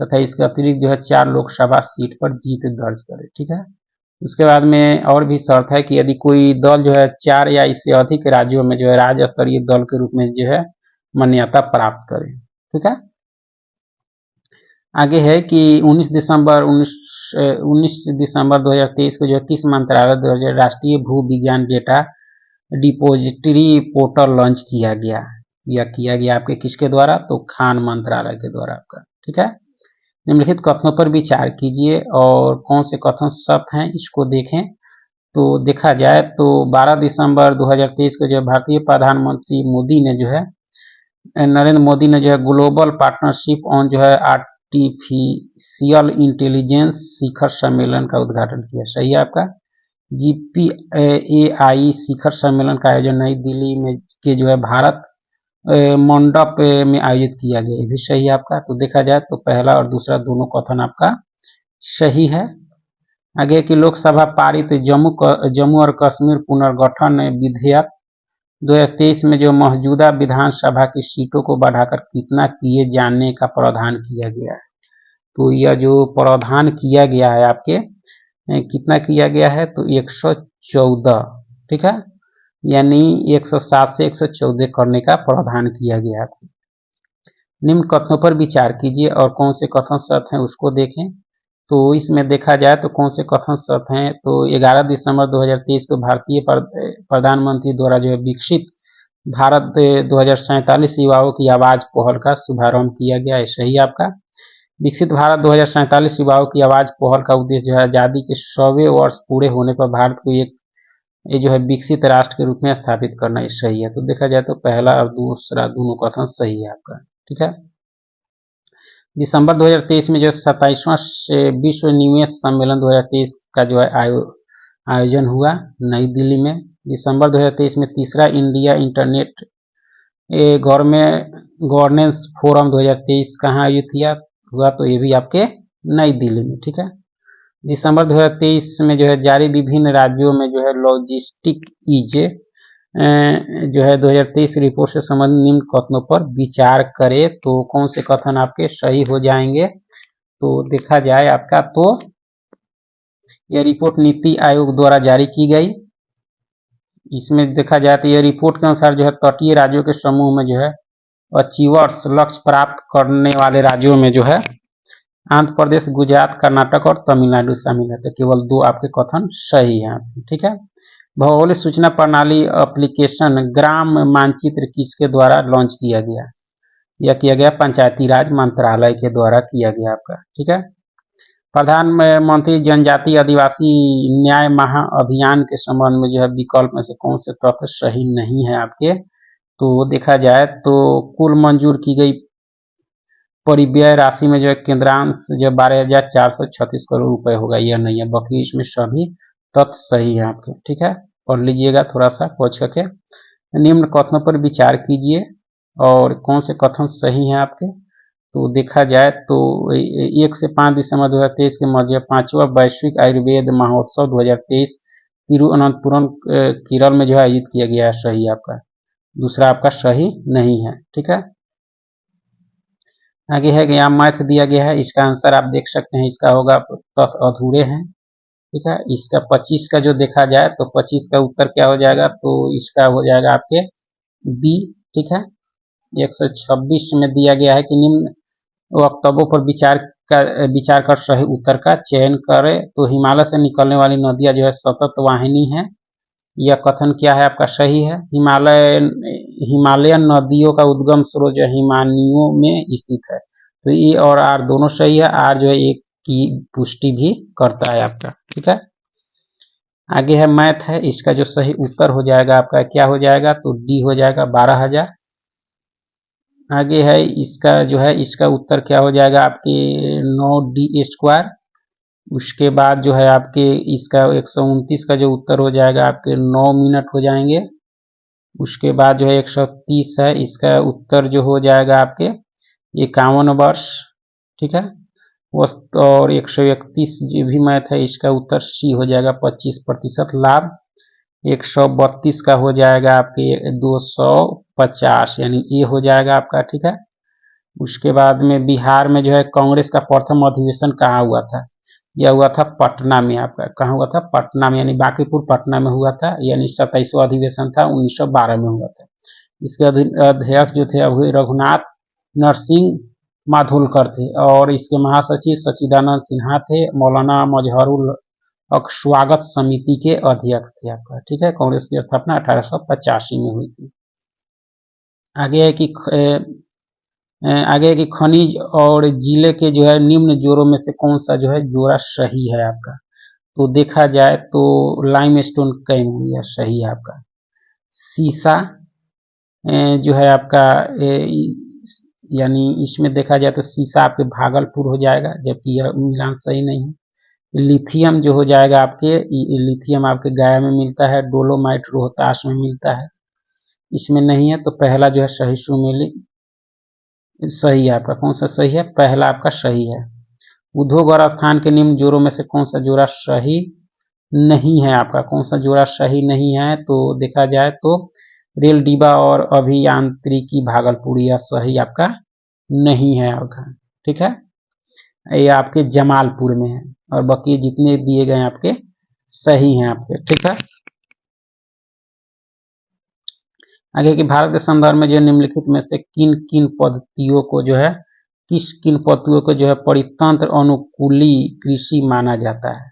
तथा इसके अतिरिक्त जो है 4 लोकसभा सीट पर जीत दर्ज करे, ठीक है। उसके बाद में और भी शर्त है कि यदि कोई दल जो है 4 या इससे अधिक राज्यों में जो है राज्य स्तरीय दल के रूप में जो है मान्यता प्राप्त करे। ठीक है। आगे है कि 19 दिसंबर 2023 को जो है किस मंत्रालय द्वारा राष्ट्रीय भू विज्ञान डेटा डिपोजिटरी पोर्टल लॉन्च किया गया, या किया गया आपके किसके द्वारा, तो खान मंत्रालय के द्वारा आपका। ठीक है। निम्नलिखित कथनों पर विचार कीजिए और कौन से कथन सत्य हैं इसको देखें। तो देखा जाए तो 12 दिसंबर 2023 को जो भारतीय प्रधानमंत्री मोदी ने जो है नरेंद्र मोदी ने जो है ग्लोबल पार्टनरशिप ऑन जो है आर्टिफिशियल इंटेलिजेंस शिखर सम्मेलन का उद्घाटन किया। सही है आपका। GPAI शिखर सम्मेलन का आयोजन नई दिल्ली में के जो है भारत मंडप में आयोजित किया गया, ये भी सही है आपका। तो देखा जाए तो पहला और दूसरा दोनों कथन आपका सही है। आगे की लोकसभा पारित जम्मू और कश्मीर पुनर्गठन विधेयक 2023 में जो मौजूदा विधानसभा की सीटों को बढ़ाकर कितना किए जाने का प्रावधान किया गया है। तो यह जो प्रावधान किया गया है आपके कितना किया गया है, तो 114। ठीक है। यानी 107 से 114 करने का प्रावधान किया गया है। निम्न कथनों पर विचार कीजिए और कौन से कथन सत्य हैं उसको देखें। तो इसमें देखा जाए तो कौन से कथन सत्य हैं, तो 11 दिसंबर 2023 को भारतीय प्रधानमंत्री द्वारा जो है विकसित भारत 2047 युवाओं की आवाज पहल का शुभारंभ किया गया है। सही आपका। विकसित भारत 2047 युवाओं की आवाज पहल का उद्देश्य जो है आजादी के 100वें वर्ष पूरे होने पर भारत को ये जो है विकसित राष्ट्र के रूप में स्थापित करना, ये सही है। तो देखा जाए तो पहला और दूसरा दोनों कथन सही है आपका। ठीक है। दिसंबर 2023 में जो 27वां विश्व निवेश सम्मेलन 2023 का जो है आयोजन हुआ नई दिल्ली में। दिसंबर 2023 में तीसरा इंडिया इंटरनेट गवर्नेंस फोरम 2023 कहाँ आयोजित हुआ, तो ये भी आपके नई दिल्ली में। ठीक है। दिसंबर 2023 में जो है जारी विभिन्न राज्यों में जो है लॉजिस्टिक ईजे जो है 2023 रिपोर्ट से संबंधित निम्न कथनों पर विचार करे। तो कौन से कथन आपके सही हो जाएंगे, तो देखा जाए आपका तो यह रिपोर्ट नीति आयोग द्वारा जारी की गई। इसमें देखा जाए तो यह रिपोर्ट के अनुसार जो है तटीय राज्यों के समूह में जो है अचीवर्स लक्ष्य प्राप्त करने वाले राज्यों में जो है आंध्र प्रदेश, गुजरात, कर्नाटक और तमिलनाडु शामिल है। तो केवल 2 आपके कथन सही हैं। ठीक है। भौगोलिक सूचना प्रणाली एप्लीकेशन ग्राम मानचित्र किसके द्वारा लॉन्च किया गया, यह किया गया पंचायती राज मंत्रालय के द्वारा किया गया आपका। ठीक है। प्रधानमंत्री जनजातीय आदिवासी न्याय महाअभियान के संबंध में जो है विकल्प में से कौन से तथ्य सही नहीं है आपके, तो देखा जाए तो कुल मंजूर की गई परिव्यय राशि में जो है केंद्रांश जो 12,436 करोड़ रुपए होगा, यह नहीं है। बाकी इसमें सभी तथ्य सही है आपके। ठीक है। पढ़ लीजिएगा थोड़ा सा पहुंच करके। निम्न कथनों पर विचार कीजिए और कौन से कथन सही हैं आपके। तो देखा जाए तो 1 से 5 दिसंबर 2023 के मध्य 5वां वैश्विक आयुर्वेद महोत्सव 2023 तिरुवनंतपुरम केरल में जो है आयोजित किया गया है। सही आपका। दूसरा आपका सही नहीं है। ठीक है। आगे है कि यहाँ मैथ दिया गया है, इसका आंसर आप देख सकते हैं, इसका होगा तथ्य अधूरे हैं। ठीक है। इसका 25 का जो देखा जाए तो 25 का उत्तर क्या हो जाएगा, तो इसका हो जाएगा आपके बी। ठीक है। 126 में दिया गया है कि निम्न वक्तव्यों पर विचार कर सही उत्तर का चयन करें। तो हिमालय से निकलने वाली नदियां जो है सतत वाहिनी है, यह कथन क्या है आपका सही है। हिमालयन नदियों का उद्गम स्रोत जो हिमानियों में स्थित है। तो ए और आर दोनों सही है। आर जो है एक की पुष्टि भी करता है आपका। ठीक है। आगे है मैथ है, इसका जो सही उत्तर हो जाएगा आपका क्या हो जाएगा, तो डी हो जाएगा 12,000। आगे है इसका जो है इसका उत्तर क्या हो जाएगा आपके 9d²। उसके बाद जो है आपके इसका 129 का जो उत्तर हो जाएगा आपके 9 मिनट हो जाएंगे। उसके बाद जो है 130 है, इसका उत्तर जो हो जाएगा आपके 51 वर्ष। ठीक है। और 131 जो भी मैथ है इसका उत्तर सी हो जाएगा 25% लाभ। 132 का हो जाएगा आपके 250, यानी ए हो जाएगा आपका। ठीक है। उसके बाद में बिहार में जो है कांग्रेस का प्रथम अधिवेशन कहाँ हुआ था, यह हुआ था पटना में आपका, कहाँ हुआ था? पटना में, यानी बांकीपुर पटना में हुआ था, यानी 27वां अधिवेशन था, 1912 में हुआ था। इसके अध्यक्ष जो थे अभी रघुनाथ नरसिंह माधुलकर थे, और इसके महासचिव सच्चिदानंद सिन्हा थे। मौलाना मजहरुल हक स्वागत समिति के अध्यक्ष थे आपका, ठीक है। कांग्रेस की स्थापना 1885 में हुई थी। आगे है कि खनिज और जिले के जो है निम्न जोड़ों में से कौन सा जो है जोड़ा सही है आपका? तो देखा जाए तो लाइमस्टोन कैम्ब्रिया सही है आपका। सीसा जो है आपका यानी इसमें देखा जाए तो सीसा आपके भागलपुर हो जाएगा, जबकि यह मिलान सही नहीं है। लिथियम जो हो जाएगा आपके, लिथियम आपके गया में मिलता है, डोलोमाइट रोहतास में मिलता है, इसमें नहीं है। तो पहला जो है सही सुमेलित सही है आपका। कौन सा सही है? पहला आपका सही है। उद्योग और स्थान के निम्न जोड़ों में से कौन सा जोड़ा सही नहीं है आपका? कौन सा जोड़ा सही नहीं है? तो देखा जाए तो रेल डिब्बा और अभियांत्रिकी भागलपुर, यह सही आपका नहीं है आपका, ठीक है। ये आपके जमालपुर में है, और बाकी जितने दिए गए आपके सही हैं आपके, ठीक है। आगे कि भारत के संदर्भ में जो निम्नलिखित में से किन किन पद्धतियों को जो है किन पद्धतियों को जो है परितंत्र अनुकूली कृषि माना जाता है?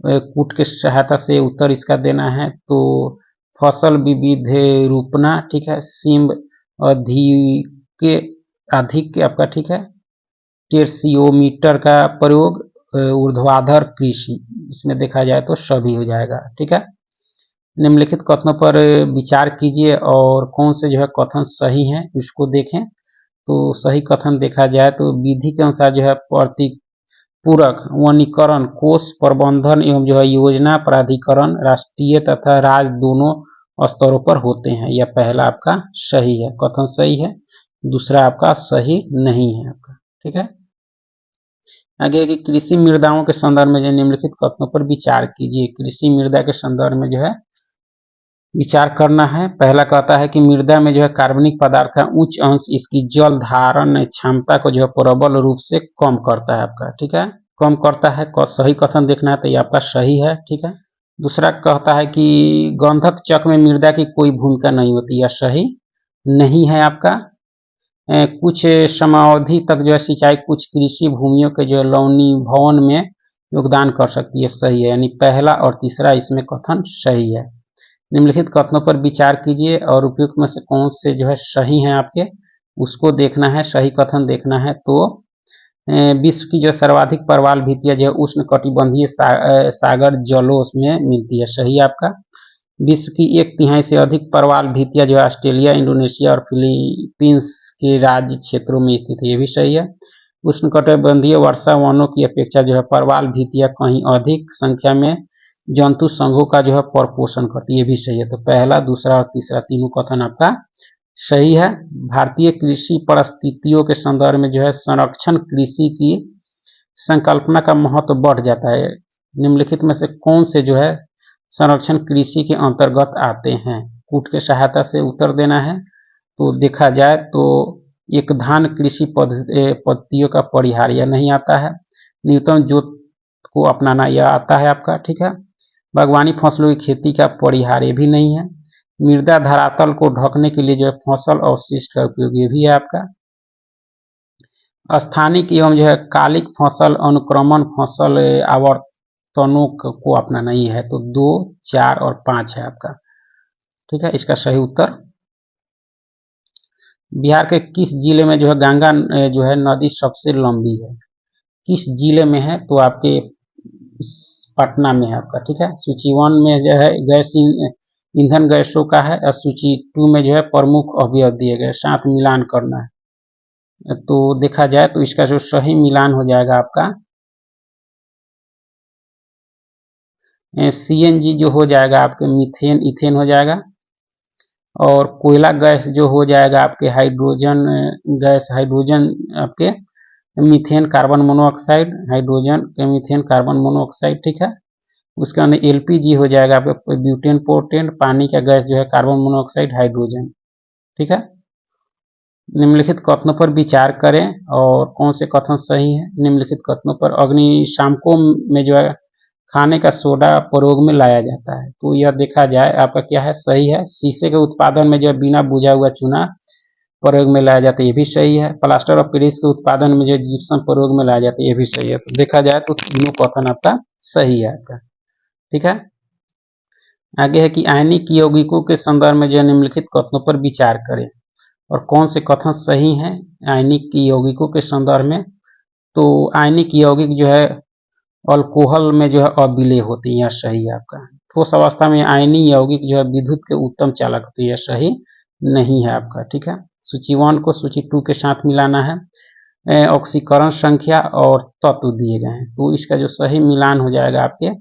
कूट की सहायता से उत्तर इसका देना है। तो फसल विविध रूपना, ठीक है। सिंब अधिक आपका, ठीक है। टेर्सियोमीटर का प्रयोग, ऊर्ध्वाधर कृषि, इसमें देखा जाए तो सभी हो जाएगा, ठीक है। निम्नलिखित कथनों पर विचार कीजिए और कौन से जो है कथन सही हैं उसको देखें। तो सही कथन देखा जाए तो विधि के अनुसार जो है पूरक वनीकरण कोष प्रबंधन एवं जो है योजना प्राधिकरण राष्ट्रीय तथा राज्य दोनों स्तरों पर होते हैं। यह पहला आपका सही है, कथन सही है। दूसरा आपका सही नहीं है आपका, ठीक है। आगे कि कृषि मृदाओं के संदर्भ में जो निम्नलिखित कथनों पर विचार कीजिए। कृषि मृदा के संदर्भ में जो है विचार करना है। पहला कहता है कि मृदा में जो है कार्बनिक पदार्थ का उच्च अंश इसकी जल धारण क्षमता को जो है प्रबल रूप से कम करता है आपका, ठीक है। कम करता है, सही कथन देखना है तो ये आपका सही है, ठीक है। दूसरा कहता है कि गंधक चक्र में मृदा की कोई भूमिका नहीं होती, यह सही नहीं है आपका। कुछ समावधि तक जो है सिंचाई कुछ कृषि भूमियों के जो लवणीभवन में योगदान कर सकती है, सही है। यानी पहला और तीसरा इसमें कथन सही है। निम्नलिखित कथनों पर विचार कीजिए और उपयुक्त में से कौन से जो है सही हैं आपके, उसको देखना है, सही कथन देखना है। तो विश्व की जो सर्वाधिक परवाल भित्तियां जो है उष्ण कटिबंधीय सागर जलों में मिलती है, सही आपका। विश्व की 1/3 से अधिक परवाल भित्तियां जो है ऑस्ट्रेलिया, इंडोनेशिया और फिलीपींस के राज्य क्षेत्रों में स्थित है, ये भी सही है। उष्ण कटिबंधीय वर्षा वनों की अपेक्षा जो है परवाल भित्तियां कहीं अधिक संख्या में जंतु संघों का जो है पोषण करती है, ये भी सही है। तो पहला, दूसरा और तीसरा तीनों कथन आपका सही है। भारतीय कृषि परिस्थितियों के संदर्भ में जो है संरक्षण कृषि की संकल्पना का महत्व बढ़ जाता है। निम्नलिखित में से कौन से जो है संरक्षण कृषि के अंतर्गत आते हैं? कूट के सहायता से उत्तर देना है। तो देखा जाए तो एक धान कृषि पद्धतियों का परिहार यह नहीं आता है। न्यूनतम जोत को अपनाना यह आता है आपका, ठीक है। बागवानी फसलों की खेती का परिहार ये भी नहीं है। मृदा धरातल को ढकने के लिए जो है फसल अवशिष्ट का उपयोग ये भी है आपका। स्थानिक एवं जो है कालिक फसल अनुक्रमण फसल आवर्तनों को अपनाना ही है। तो 2, 4 और 5 है आपका, ठीक है। इसका सही उत्तर बिहार के किस जिले में जो है गंगा जो है नदी सबसे लंबी है? किस जिले में है? तो आपके पटना में है आपका, ठीक है। सूची 1 में जो है गैस ईंधन गैसों का है, और सूची 2 में जो है प्रमुख अवयव दिए गए, साथ मिलान करना है। तो देखा जाए तो इसका जो सही मिलान हो जाएगा आपका CNG जो हो जाएगा आपके मीथेन इथेन हो जाएगा, और कोयला गैस जो हो जाएगा आपके हाइड्रोजन गैस, हाइड्रोजन आपके मीथेन कार्बन मोनोऑक्साइड, हाइड्रोजन के मीथेन कार्बन मोनोऑक्साइड, ठीक है। उसके अंदर LPG हो जाएगा आपका ब्यूटेन पोर्टेन, पानी का गैस जो है कार्बन मोनोऑक्साइड हाइड्रोजन, ठीक है। निम्नलिखित कथनों पर विचार करें और कौन से कथन सही है। निम्नलिखित कथनों पर अग्निशामकों में जो है खाने का सोडा प्रयोग में लाया जाता है, तो यह देखा जाए आपका क्या है, सही है। शीशे के उत्पादन में जो है बिना बुझा हुआ चूना प्रयोग में लाया जाता है, ये भी सही है। प्लास्टर ऑफ पेरिस के उत्पादन में जो जिप्सम प्रयोग में लाया जाता है, ये भी सही है। तो देखा जाए तो तीनों कथन आपका सही है आपका, ठीक है। आगे है कि आयनिक यौगिकों के संदर्भ में जो निम्नलिखित कथनों पर विचार करें और कौन से कथन सही हैं आयनिक यौगिकों के संदर्भ में। तो आयनिक यौगिक जो है अल्कोहल में जो है अविलेय होते हैं, यह सही है आपका। ठोस अवस्था में आयनीय यौगिक जो है विद्युत के उत्तम चालक होते हैं, यह सही नहीं है आपका, ठीक है। सूची 1 को सूची 2 के साथ मिलाना है। ऑक्सीकरण संख्या और तत्व दिए गए हैं, तो इसका जो सही मिलान हो जाएगा आपके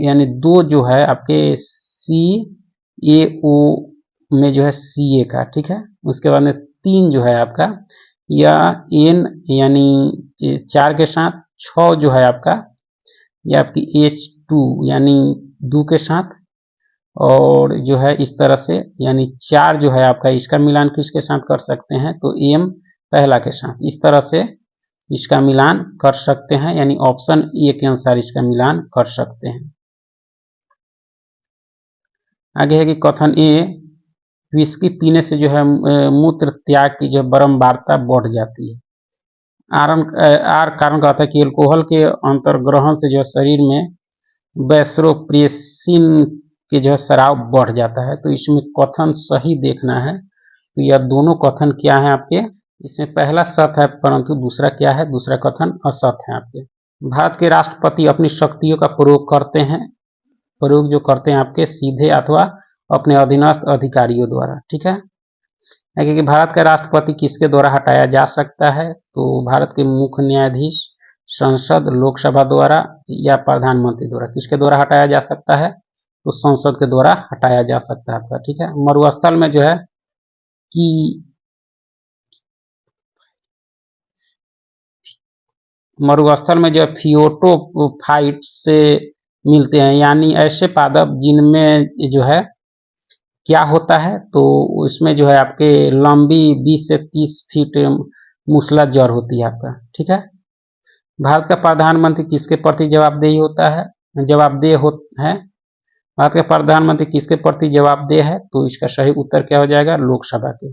यानी 2 जो है आपके CaO में जो है Ca का, ठीक है। उसके बाद में 3 जो है आपका या N यानी 4 के साथ, 6 जो है आपका ये आपकी H2 यानी 2 के साथ, और जो है इस तरह से यानी 4 जो है आपका, इसका मिलान किसके साथ कर सकते हैं, तो M पहला के साथ, इस तरह से इसका मिलान कर सकते हैं, यानी ऑप्शन ए के अनुसार इसका मिलान कर सकते हैं। आगे है कि कथन ए, विस्की पीने से जो है मूत्र त्याग की जो बारंबारता बढ़ जाती है। आर कारण कहता है कि अल्कोहल के अंतर्ग्रहण से जो शरीर में वैसोप्रेसिन के जो है स्राव बढ़ जाता है, तो इसमें कथन सही देखना है। तो यह दोनों कथन क्या है आपके, इसमें पहला सत्य है परंतु दूसरा क्या है, दूसरा कथन असत्य है आपके। भारत के राष्ट्रपति अपनी शक्तियों का प्रयोग करते हैं, प्रयोग जो करते हैं आपके सीधे अथवा अपने अधीनस्थ अधिकारियों द्वारा, ठीक है। क्योंकि भारत का राष्ट्रपति किसके द्वारा हटाया जा सकता है, तो भारत के मुख्य न्यायाधीश, संसद, लोकसभा द्वारा या प्रधानमंत्री द्वारा, किसके द्वारा हटाया जा सकता है, तो संसद के द्वारा हटाया जा सकता है आपका, ठीक है। मरुस्थल में जो है कि मरुस्थल में जो है फियोटोफाइट से मिलते हैं, यानी ऐसे पादप जिनमें जो है क्या होता है, तो इसमें जो है आपके लंबी 20 से 30 फीट मूसला जड़ होती है आपका, ठीक है। भारत का प्रधानमंत्री किसके प्रति जवाबदेही होता है, जवाबदेह है, भारत का प्रधानमंत्री किसके प्रति जवाबदेह है, तो इसका सही उत्तर क्या हो जाएगा, लोकसभा के।